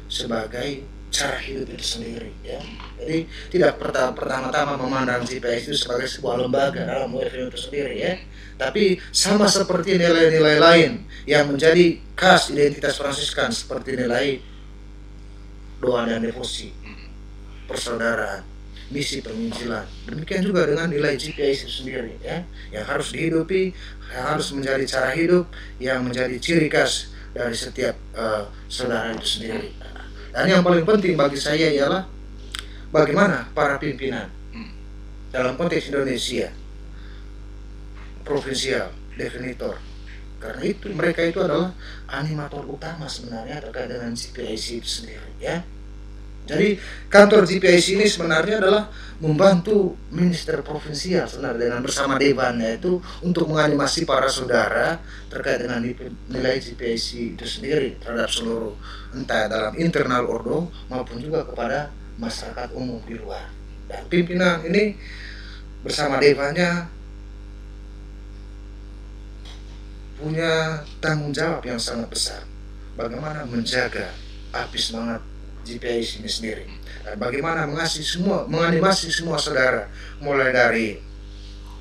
sebagai cara hidup itu sendiri ya. Jadi tidak pertama-tama memandang GPS itu sebagai sebuah lembaga dalam OFM itu sendiri ya, tapi sama seperti nilai-nilai lain yang menjadi khas identitas Fransiskan seperti nilai doa dan devosi, persaudaraan, misi penginjilan. Demikian juga dengan nilai GPS itu sendiri ya, yang harus dihidupi, yang harus menjadi cara hidup, yang menjadi ciri khas dari setiap saudara itu sendiri. Dan yang paling penting bagi saya ialah bagaimana para pimpinan dalam konteks Indonesia provinsial, definitor, karena itu mereka itu adalah animator utama sebenarnya terkait dengan GPIC itu sendiri ya. Jadi kantor GPIC ini sebenarnya adalah membantu minister provinsial sebenarnya dengan bersama dewannya itu untuk menganimasi para saudara terkait dengan nilai GPIC itu sendiri terhadap seluruh, entah dalam internal ordo maupun juga kepada masyarakat umum di luar. Dan pimpinan ini bersama dewannya punya tanggung jawab yang sangat besar bagaimana menjaga api semangat GPIC ini sendiri, dan bagaimana menganimasi semua saudara mulai dari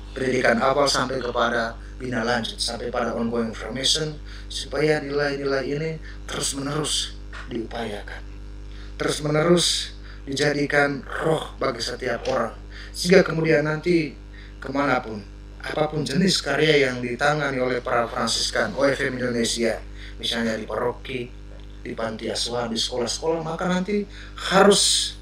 pendidikan awal sampai kepada bina lanjut sampai pada ongoing formation, supaya nilai-nilai ini terus menerus diupayakan, terus menerus dijadikan roh bagi setiap orang, sehingga kemudian nanti kemanapun apapun jenis karya yang ditangani oleh para Fransiskan OFM Indonesia, misalnya di paroki, di panti asuhan, di sekolah-sekolah, maka nanti harus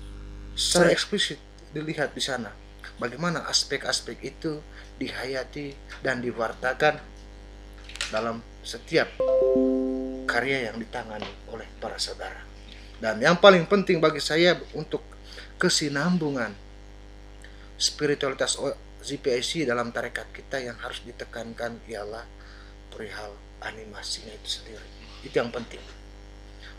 secara eksplisit dilihat di sana bagaimana aspek-aspek itu dihayati dan diwartakan dalam setiap karya yang ditangani oleh para saudara. Dan yang paling penting bagi saya untuk kesinambungan spiritualitas GPIC dalam tarekat kita yang harus ditekankan ialah perihal animasinya itu sendiri. Itu yang penting.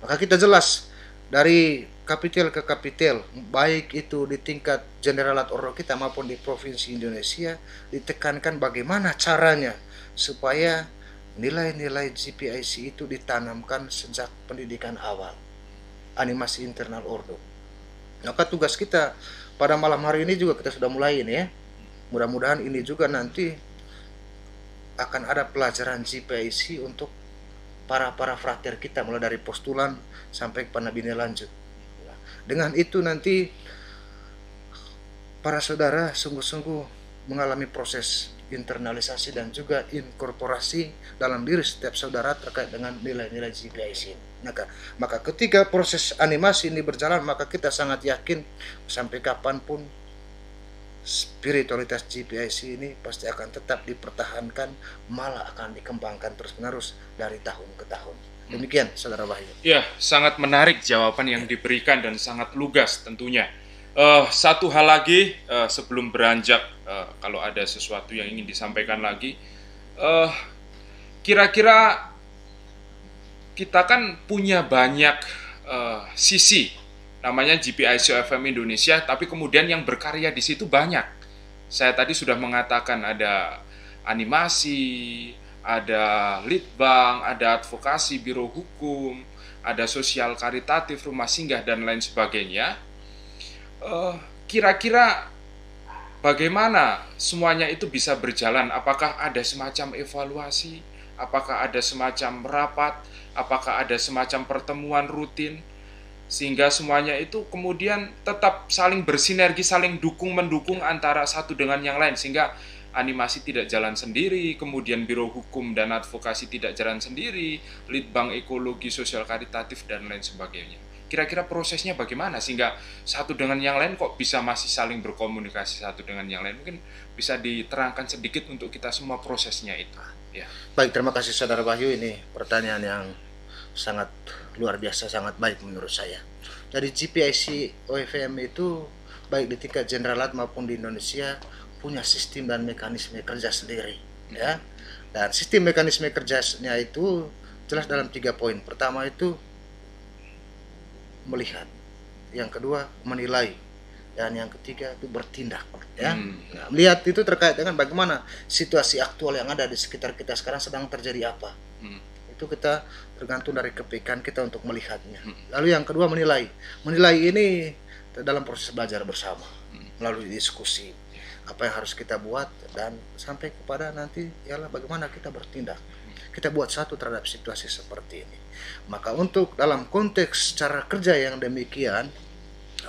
Maka kita jelas dari kapitel ke kapitel, baik itu di tingkat generalat ordo kita maupun di provinsi Indonesia, ditekankan bagaimana caranya supaya nilai-nilai GPIC itu ditanamkan sejak pendidikan awal, animasi internal ordo. Maka tugas kita pada malam hari ini juga kita sudah mulai ini ya. Mudah-mudahan ini juga nanti akan ada pelajaran GPIC untuk para frater kita mulai dari postulan sampai ke penabine lanjut. Dengan itu nanti para saudara sungguh-sungguh mengalami proses internalisasi dan juga inkorporasi dalam diri setiap saudara terkait dengan nilai-nilai GPIC. Maka ketika proses animasi ini berjalan, maka kita sangat yakin sampai kapanpun spiritualitas GPIC ini pasti akan tetap dipertahankan, malah akan dikembangkan terus-menerus dari tahun ke tahun. Demikian, Saudara Wahyu. Ya, sangat menarik jawaban yang diberikan dan sangat lugas tentunya. Satu hal lagi sebelum beranjak, kalau ada sesuatu yang ingin disampaikan lagi, kira-kira kita kan punya banyak sisi, namanya GPIC OFM Indonesia, tapi kemudian yang berkarya di situ banyak. Saya tadi sudah mengatakan ada animasi, ada litbang, ada advokasi, biro hukum, ada sosial karitatif, rumah singgah, dan lain sebagainya. Kira-kira bagaimana semuanya itu bisa berjalan? Apakah ada semacam evaluasi? Apakah ada semacam rapat? Apakah ada semacam pertemuan rutin? Sehingga semuanya itu kemudian tetap saling bersinergi, saling dukung-mendukung antara satu dengan yang lain, sehingga animasi tidak jalan sendiri, kemudian biro hukum dan advokasi tidak jalan sendiri, litbang ekologi, sosial karitatif, dan lain sebagainya. Kira-kira prosesnya bagaimana sehingga satu dengan yang lain kok bisa masih saling berkomunikasi satu dengan yang lain? Mungkin bisa diterangkan sedikit untuk kita semua prosesnya itu. Ya. Baik, terima kasih Saudara Wahyu. Ini pertanyaan yang sangat luar biasa, sangat baik menurut saya. Jadi GPIC OFM itu baik di tingkat generalat maupun di Indonesia punya sistem dan mekanisme kerja sendiri, ya. Dan sistem mekanisme kerjanya itu jelas dalam 3 poin. Pertama itu melihat, yang kedua menilai, dan yang ketiga itu bertindak, ya. Nah, melihat itu terkait dengan bagaimana situasi aktual yang ada di sekitar kita sekarang sedang terjadi apa. Itu kita tergantung dari kepekaan kita untuk melihatnya. Lalu yang kedua menilai. Menilai ini dalam proses belajar bersama, melalui diskusi apa yang harus kita buat, dan sampai kepada nanti ialah bagaimana kita bertindak. Kita buat satu terhadap situasi seperti ini. Maka untuk dalam konteks cara kerja yang demikian,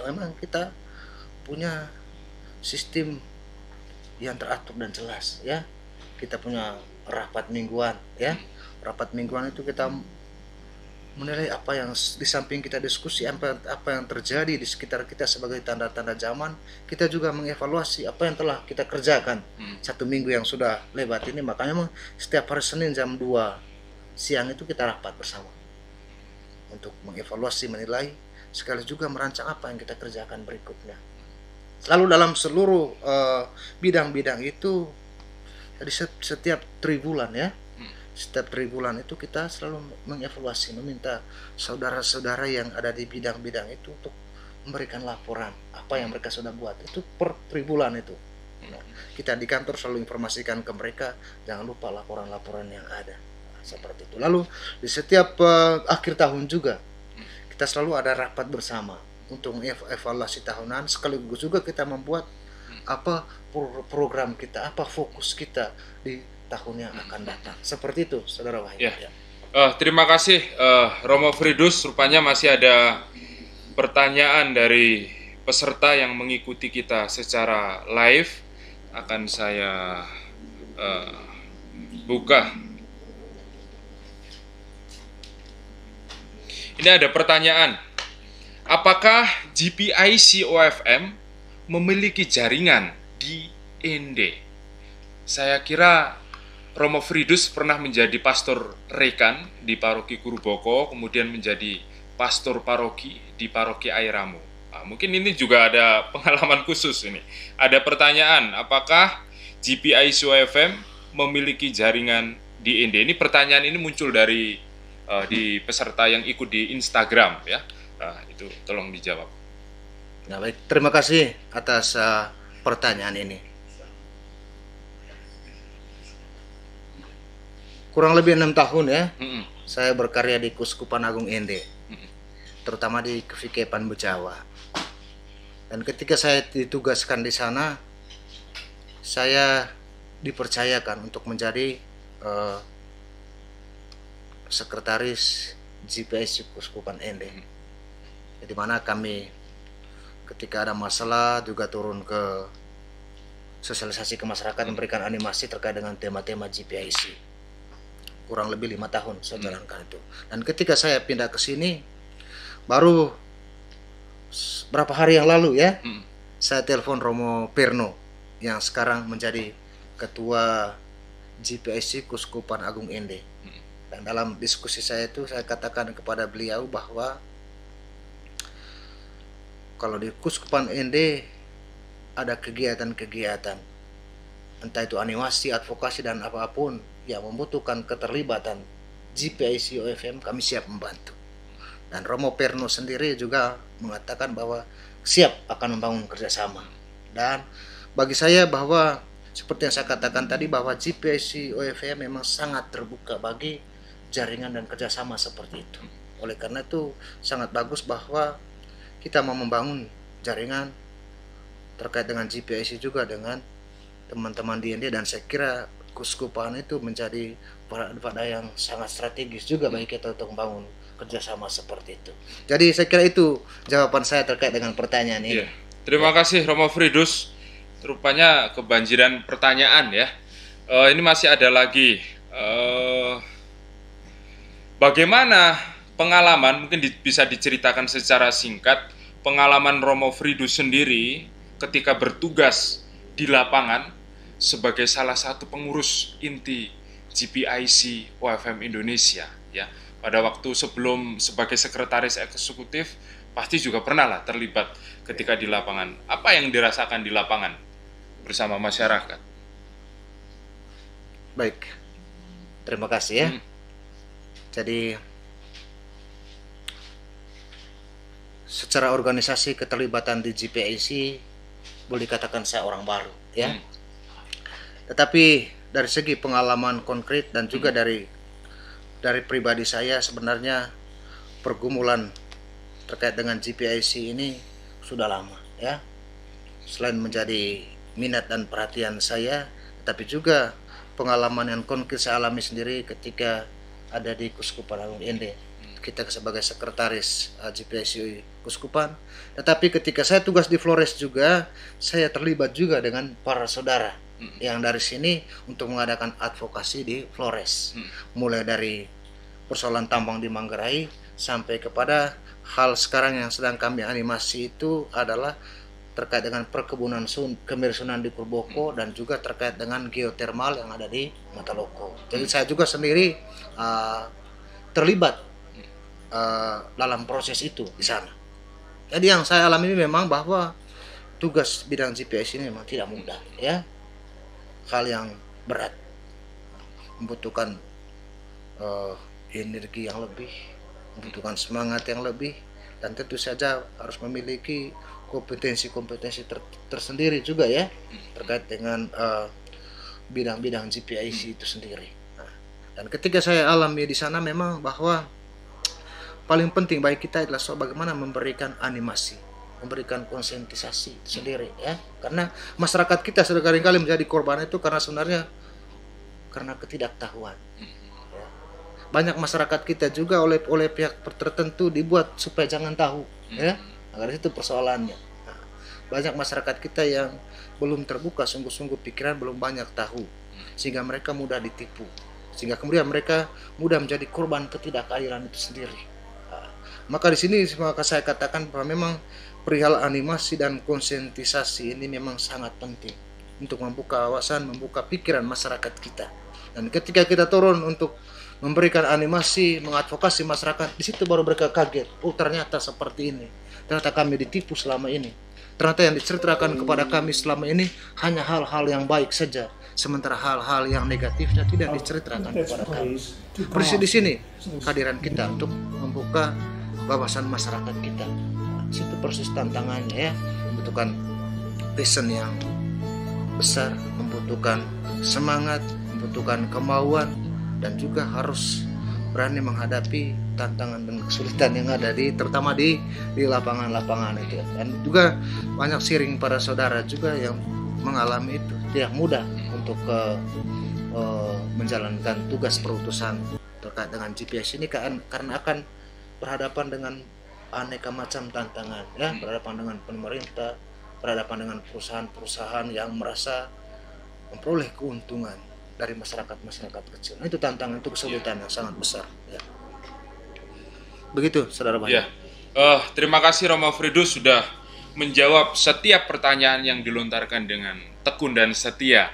memang kita punya sistem yang teratur dan jelas, ya. Kita punya rapat mingguan, ya. Rapat mingguan itu kita menilai apa yang di samping kita diskusi apa yang terjadi di sekitar kita sebagai tanda-tanda zaman. Kita juga mengevaluasi apa yang telah kita kerjakan 1 minggu yang sudah lewat ini. Makanya setiap hari Senin jam 2 siang itu kita rapat bersama untuk mengevaluasi, menilai, sekali juga merancang apa yang kita kerjakan berikutnya. Lalu dalam seluruh bidang-bidang itu, jadi setiap tribulan, ya, setiap tribulan itu kita selalu mengevaluasi, meminta saudara-saudara yang ada di bidang-bidang itu untuk memberikan laporan apa yang mereka sudah buat itu per tribulan itu. Nah, kita di kantor selalu informasikan ke mereka, jangan lupa laporan-laporan yang ada. Seperti itu. Lalu di setiap akhir tahun juga kita selalu ada rapat bersama untuk evaluasi tahunan, sekaligus juga kita membuat apa program kita, apa fokus kita di tahun yang akan datang. Seperti itu, Saudara Wahyu. Ya. Terima kasih Romo Fridus. Rupanya masih ada pertanyaan dari peserta yang mengikuti kita secara live. Akan saya buka. Ini ada pertanyaan. Apakah GPIC OFM memiliki jaringan di Ende? Saya kira Romo Fridus pernah menjadi pastor rekan di paroki Kuruboko, kemudian menjadi pastor paroki di paroki Airamu. Nah, mungkin ini juga ada pengalaman khusus ini. Ada pertanyaan, apakah GPIC OFM memiliki jaringan di Ende? Ini pertanyaan ini muncul dari di peserta yang ikut di Instagram, ya. Nah, itu tolong dijawab. Nah, baik, terima kasih atas pertanyaan ini. Kurang lebih 6 tahun, ya, saya berkarya di Keuskupan Agung Ende, terutama di Kevikepan Bejawa. Dan ketika saya ditugaskan di sana, saya dipercayakan untuk menjadi eh, sekretaris GPIC Kuskupan Ende, di mana kami ketika ada masalah juga turun ke sosialisasi ke masyarakat, memberikan animasi terkait dengan tema-tema GPIC. Kurang lebih 5 tahun saya jalankan itu. Dan ketika saya pindah ke sini, baru berapa hari yang lalu ya, saya telepon Romo Perno yang sekarang menjadi ketua GPIC Kuskupan Agung Ende. Dan dalam diskusi saya itu saya katakan kepada beliau bahwa kalau di Kuskupan Ende ada kegiatan-kegiatan, entah itu animasi, advokasi dan apapun yang membutuhkan keterlibatan GPIC OFM, kami siap membantu. Dan Romo Perno sendiri juga mengatakan bahwa siap akan membangun kerjasama. Dan bagi saya bahwa seperti yang saya katakan tadi, bahwa GPIC OFM memang sangat terbuka bagi jaringan dan kerjasama seperti itu. Oleh karena itu sangat bagus bahwa kita mau membangun jaringan terkait dengan GPIC juga dengan teman-teman di India, dan saya kira Kuskupan itu menjadi pada yang sangat strategis juga bagi kita untuk membangun kerjasama seperti itu. Jadi saya kira itu jawaban saya terkait dengan pertanyaan ini. Terima kasih Romo Fridus. Rupanya kebanjiran pertanyaan ya. Ini masih ada lagi. Bagaimana pengalaman, mungkin bisa diceritakan secara singkat, pengalaman Romo Fridus sendiri ketika bertugas di lapangan sebagai salah satu pengurus inti GPIC OFM Indonesia ya. Pada waktu sebelum sebagai sekretaris eksekutif pasti juga pernah lah terlibat ketika di lapangan. Apa yang dirasakan di lapangan bersama masyarakat? Baik, terima kasih ya. Jadi secara organisasi keterlibatan di GPIC boleh dikatakan saya orang baru ya. Tetapi dari segi pengalaman konkret dan juga dari pribadi saya, sebenarnya pergumulan terkait dengan GPIC ini sudah lama ya. Selain menjadi minat dan perhatian saya, tetapi juga pengalaman yang konkret saya alami sendiri ketika ada di Kuskupan Agung Ende. Kita sebagai sekretaris GPIC Kuskupan, tetapi ketika saya tugas di Flores juga, saya terlibat juga dengan para saudara yang dari sini untuk mengadakan advokasi di Flores, mulai dari persoalan tambang di Manggarai sampai kepada hal sekarang yang sedang kami animasi itu adalah terkait dengan perkebunan kemirsunan di Purboko dan juga terkait dengan geotermal yang ada di Mataloko. Jadi saya juga sendiri terlibat dalam proses itu di sana. Jadi yang saya alami memang bahwa tugas bidang GPIC ini memang tidak mudah ya. Hal yang berat, membutuhkan energi yang lebih, membutuhkan semangat yang lebih, dan tentu saja harus memiliki kompetensi-kompetensi tersendiri juga ya terkait dengan bidang-bidang GPIC itu sendiri. Dan ketika saya alami di sana memang bahwa paling penting bagi kita adalah bagaimana memberikan animasi, memberikan konsentrasi sendiri ya, karena masyarakat kita seringkali menjadi korban itu karena sebenarnya karena ketidaktahuan ya. Banyak masyarakat kita juga oleh pihak tertentu dibuat supaya jangan tahu ya, agar itu persoalannya. Nah, banyak masyarakat kita yang belum terbuka sungguh-sungguh pikiran, belum banyak tahu, sehingga mereka mudah ditipu, sehingga kemudian mereka mudah menjadi korban ketidakadilan itu sendiri. Nah, maka di sini maka saya katakan bahwa memang perihal animasi dan konsentrasi ini memang sangat penting untuk membuka wawasan, membuka pikiran masyarakat kita. Dan ketika kita turun untuk memberikan animasi, mengadvokasi masyarakat, di situ baru mereka kaget. Oh, ternyata seperti ini. Ternyata kami ditipu selama ini. Ternyata yang diceritakan kepada kami selama ini hanya hal-hal yang baik saja, sementara hal-hal yang negatifnya tidak diceritakan kepada kami. Persis di sini kehadiran kita untuk membuka wawasan masyarakat kita. Situ persis tantangannya ya, membutuhkan passion yang besar, membutuhkan semangat, membutuhkan kemauan, dan juga harus berani menghadapi tantangan dan kesulitan yang ada terutama di lapangan-lapangan itu. Dan juga banyak sharing para saudara juga yang mengalami itu tidak mudah untuk menjalankan tugas perutusan terkait dengan GPS ini karena akan berhadapan dengan aneka macam tantangan, ya, berhadapan dengan pemerintah, berhadapan dengan perusahaan-perusahaan yang merasa memperoleh keuntungan dari masyarakat kecil. Itu tantangan, itu kesulitan yang sangat besar, ya. Begitu, Saudara Bayu. Ya. Terima kasih Romo Fridus sudah menjawab setiap pertanyaan yang dilontarkan dengan tekun dan setia.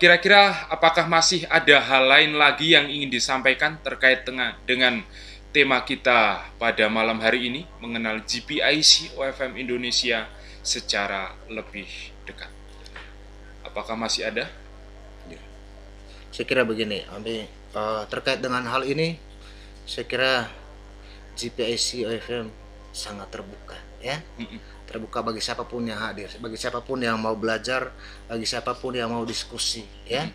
Kira-kira apakah masih ada hal lain lagi yang ingin disampaikan terkait dengan tema kita pada malam hari ini, mengenal GPIC OFM Indonesia secara lebih dekat? Apakah masih ada? Saya kira begini, terkait dengan hal ini, saya kira GPIC OFM sangat terbuka, ya. Terbuka bagi siapapun yang hadir, bagi siapapun yang mau belajar, bagi siapapun yang mau diskusi, ya.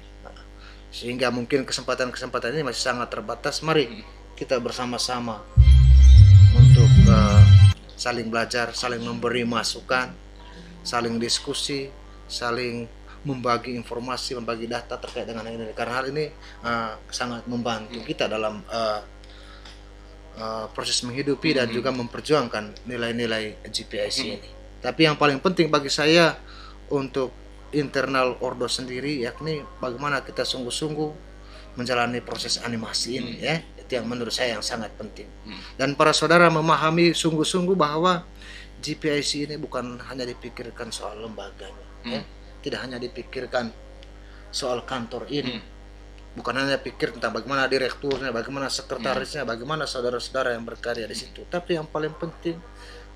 Sehingga mungkin kesempatan ini masih sangat terbatas. Mari kita bersama-sama untuk saling belajar, saling memberi masukan, saling diskusi, saling membagi informasi, membagi data terkait dengan ini. Karena hal ini sangat membantu kita dalam proses menghidupi dan juga memperjuangkan nilai-nilai GPIC ini. Tapi yang paling penting bagi saya untuk internal Ordo sendiri, yakni bagaimana kita sungguh-sungguh menjalani proses animasi ini, ya. Itu yang menurut saya yang sangat penting. Dan para saudara memahami sungguh-sungguh bahwa GPIC ini bukan hanya dipikirkan soal lembaganya, ya. Tidak hanya dipikirkan soal kantor ini, bukan hanya pikir tentang bagaimana direkturnya, bagaimana sekretarisnya, bagaimana saudara-saudara yang berkarya di situ. Tapi yang paling penting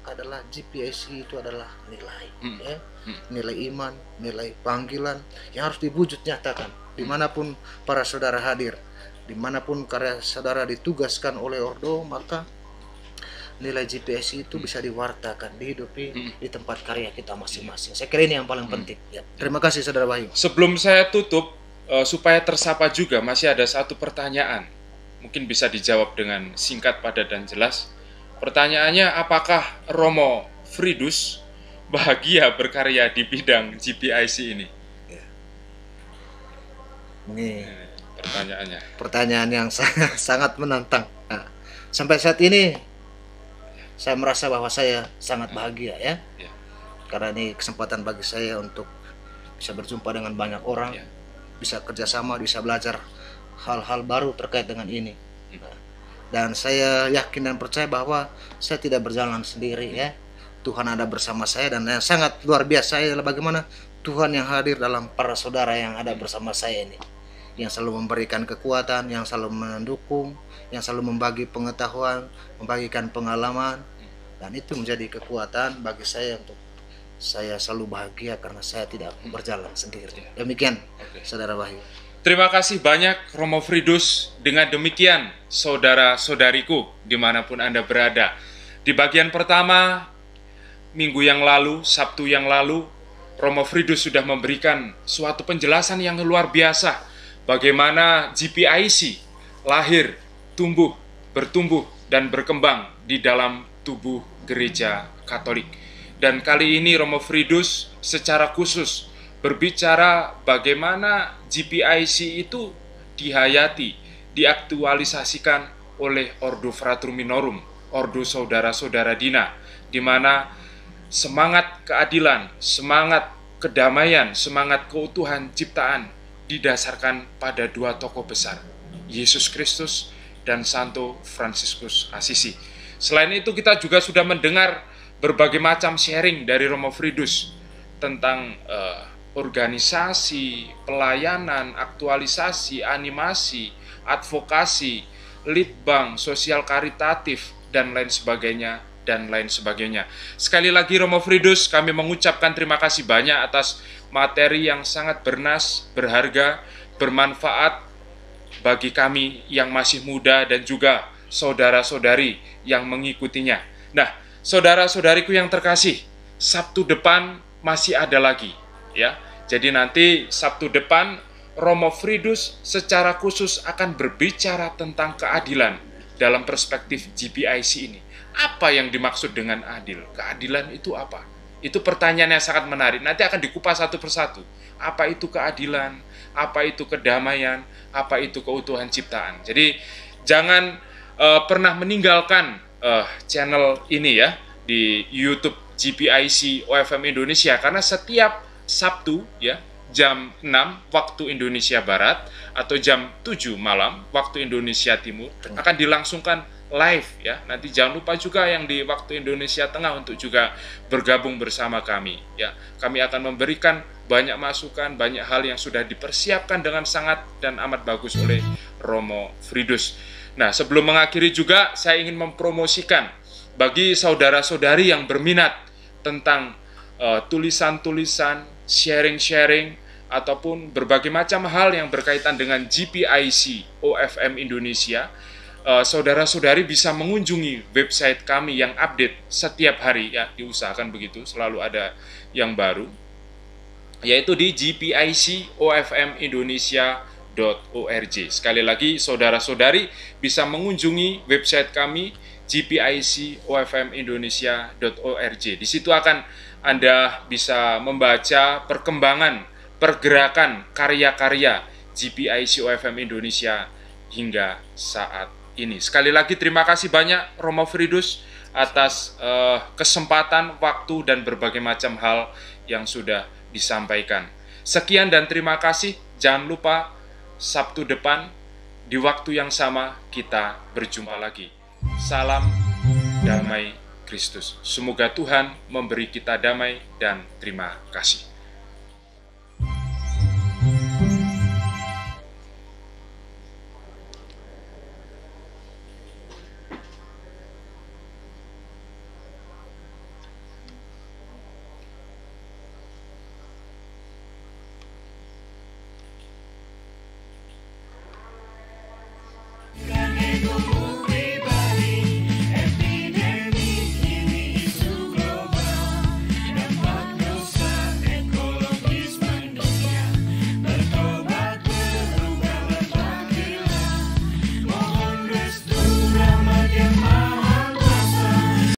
adalah GPIC itu adalah nilai, ya. Nilai iman, nilai panggilan yang harus diwujud nyatakan dimanapun para saudara hadir, dimanapun karya saudara ditugaskan oleh Ordo, maka nilai GPIC itu bisa diwartakan, dihidupi di tempat karya kita masing-masing. Saya kira ini yang paling penting, ya. Terima kasih Saudara Bayu. Sebelum saya tutup, supaya tersapa juga, masih ada satu pertanyaan. Mungkin bisa dijawab dengan singkat, padat, dan jelas. Pertanyaannya, apakah Romo Fridus bahagia berkarya di bidang GPIC ini? Ini pertanyaannya. Pertanyaan yang sangat menantang. Nah, sampai saat ini saya merasa bahwa saya sangat bahagia, ya. Karena ini kesempatan bagi saya untuk bisa berjumpa dengan banyak orang, bisa kerjasama, bisa belajar hal-hal baru terkait dengan ini. Dan saya yakin dan percaya bahwa saya tidak berjalan sendiri, ya. Tuhan ada bersama saya, dan yang sangat luar biasa adalah bagaimana Tuhan yang hadir dalam para saudara yang ada bersama saya ini, yang selalu memberikan kekuatan, yang selalu mendukung, yang selalu membagi pengetahuan, membagikan pengalaman, dan itu menjadi kekuatan bagi saya untuk saya selalu bahagia karena saya tidak berjalan sendiri. Demikian, Saudara Wahyu. Terima kasih banyak Romo Fridus. Dengan demikian, saudara-saudariku dimanapun Anda berada, di bagian pertama minggu yang lalu, Sabtu yang lalu, Romo Fridus sudah memberikan suatu penjelasan yang luar biasa bagaimana GPIC lahir, tumbuh, bertumbuh, dan berkembang di dalam tubuh gereja Katolik. Dan kali ini Romo Fridus secara khusus berbicara bagaimana GPIC itu dihayati, diaktualisasikan oleh Ordo Fratrum Minorum, Ordo Saudara-saudara Dina, di mana semangat keadilan, semangat kedamaian, semangat keutuhan ciptaan didasarkan pada dua tokoh besar, Yesus Kristus dan Santo Fransiskus Assisi. Selain itu kita juga sudah mendengar berbagai macam sharing dari Romo Fridus tentang organisasi, pelayanan, aktualisasi, animasi, advokasi, litbang, sosial karitatif, dan lain sebagainya, dan lain sebagainya. Sekali lagi Romo Fridus, kami mengucapkan terima kasih banyak atas materi yang sangat bernas, berharga, bermanfaat bagi kami yang masih muda dan juga saudara-saudari yang mengikutinya. Nah, saudara-saudariku yang terkasih, Sabtu depan masih ada lagi, ya. Jadi nanti Sabtu depan Romo Fridus secara khusus akan berbicara tentang keadilan dalam perspektif GPIC ini. Apa yang dimaksud dengan adil? Keadilan itu apa? Itu pertanyaan yang sangat menarik. Nanti akan dikupas satu persatu. Apa itu keadilan? Apa itu kedamaian? Apa itu keutuhan ciptaan? Jadi jangan pernah meninggalkan channel ini ya di YouTube GPIC OFM Indonesia, karena setiap Sabtu ya jam 6 waktu Indonesia Barat atau jam 7 malam waktu Indonesia Timur akan dilangsungkan live ya. Nanti jangan lupa juga yang di waktu Indonesia Tengah untuk juga bergabung bersama kami ya. Kami akan memberikan banyak masukan, banyak hal yang sudah dipersiapkan dengan sangat dan amat bagus oleh Romo Fridus. Nah, sebelum mengakhiri juga saya ingin mempromosikan bagi saudara-saudari yang berminat tentang tulisan-tulisan, sharing-sharing ataupun berbagai macam hal yang berkaitan dengan GPIC OFM Indonesia. Saudara-saudari bisa mengunjungi website kami yang update setiap hari ya, diusahakan begitu, selalu ada yang baru, yaitu di gpicofmindonesia.org. Sekali lagi saudara-saudari bisa mengunjungi website kami gpicofmindonesia.org. Di situ akan Anda bisa membaca perkembangan pergerakan karya-karya GPIC OFM Indonesia hingga saat ini. Sekali lagi terima kasih banyak Romo Fridus atas kesempatan, waktu, dan berbagai macam hal yang sudah disampaikan. Sekian dan terima kasih. Jangan lupa Sabtu depan di waktu yang sama kita berjumpa lagi. Salam damai Kristus. Semoga Tuhan memberi kita damai dan terima kasih.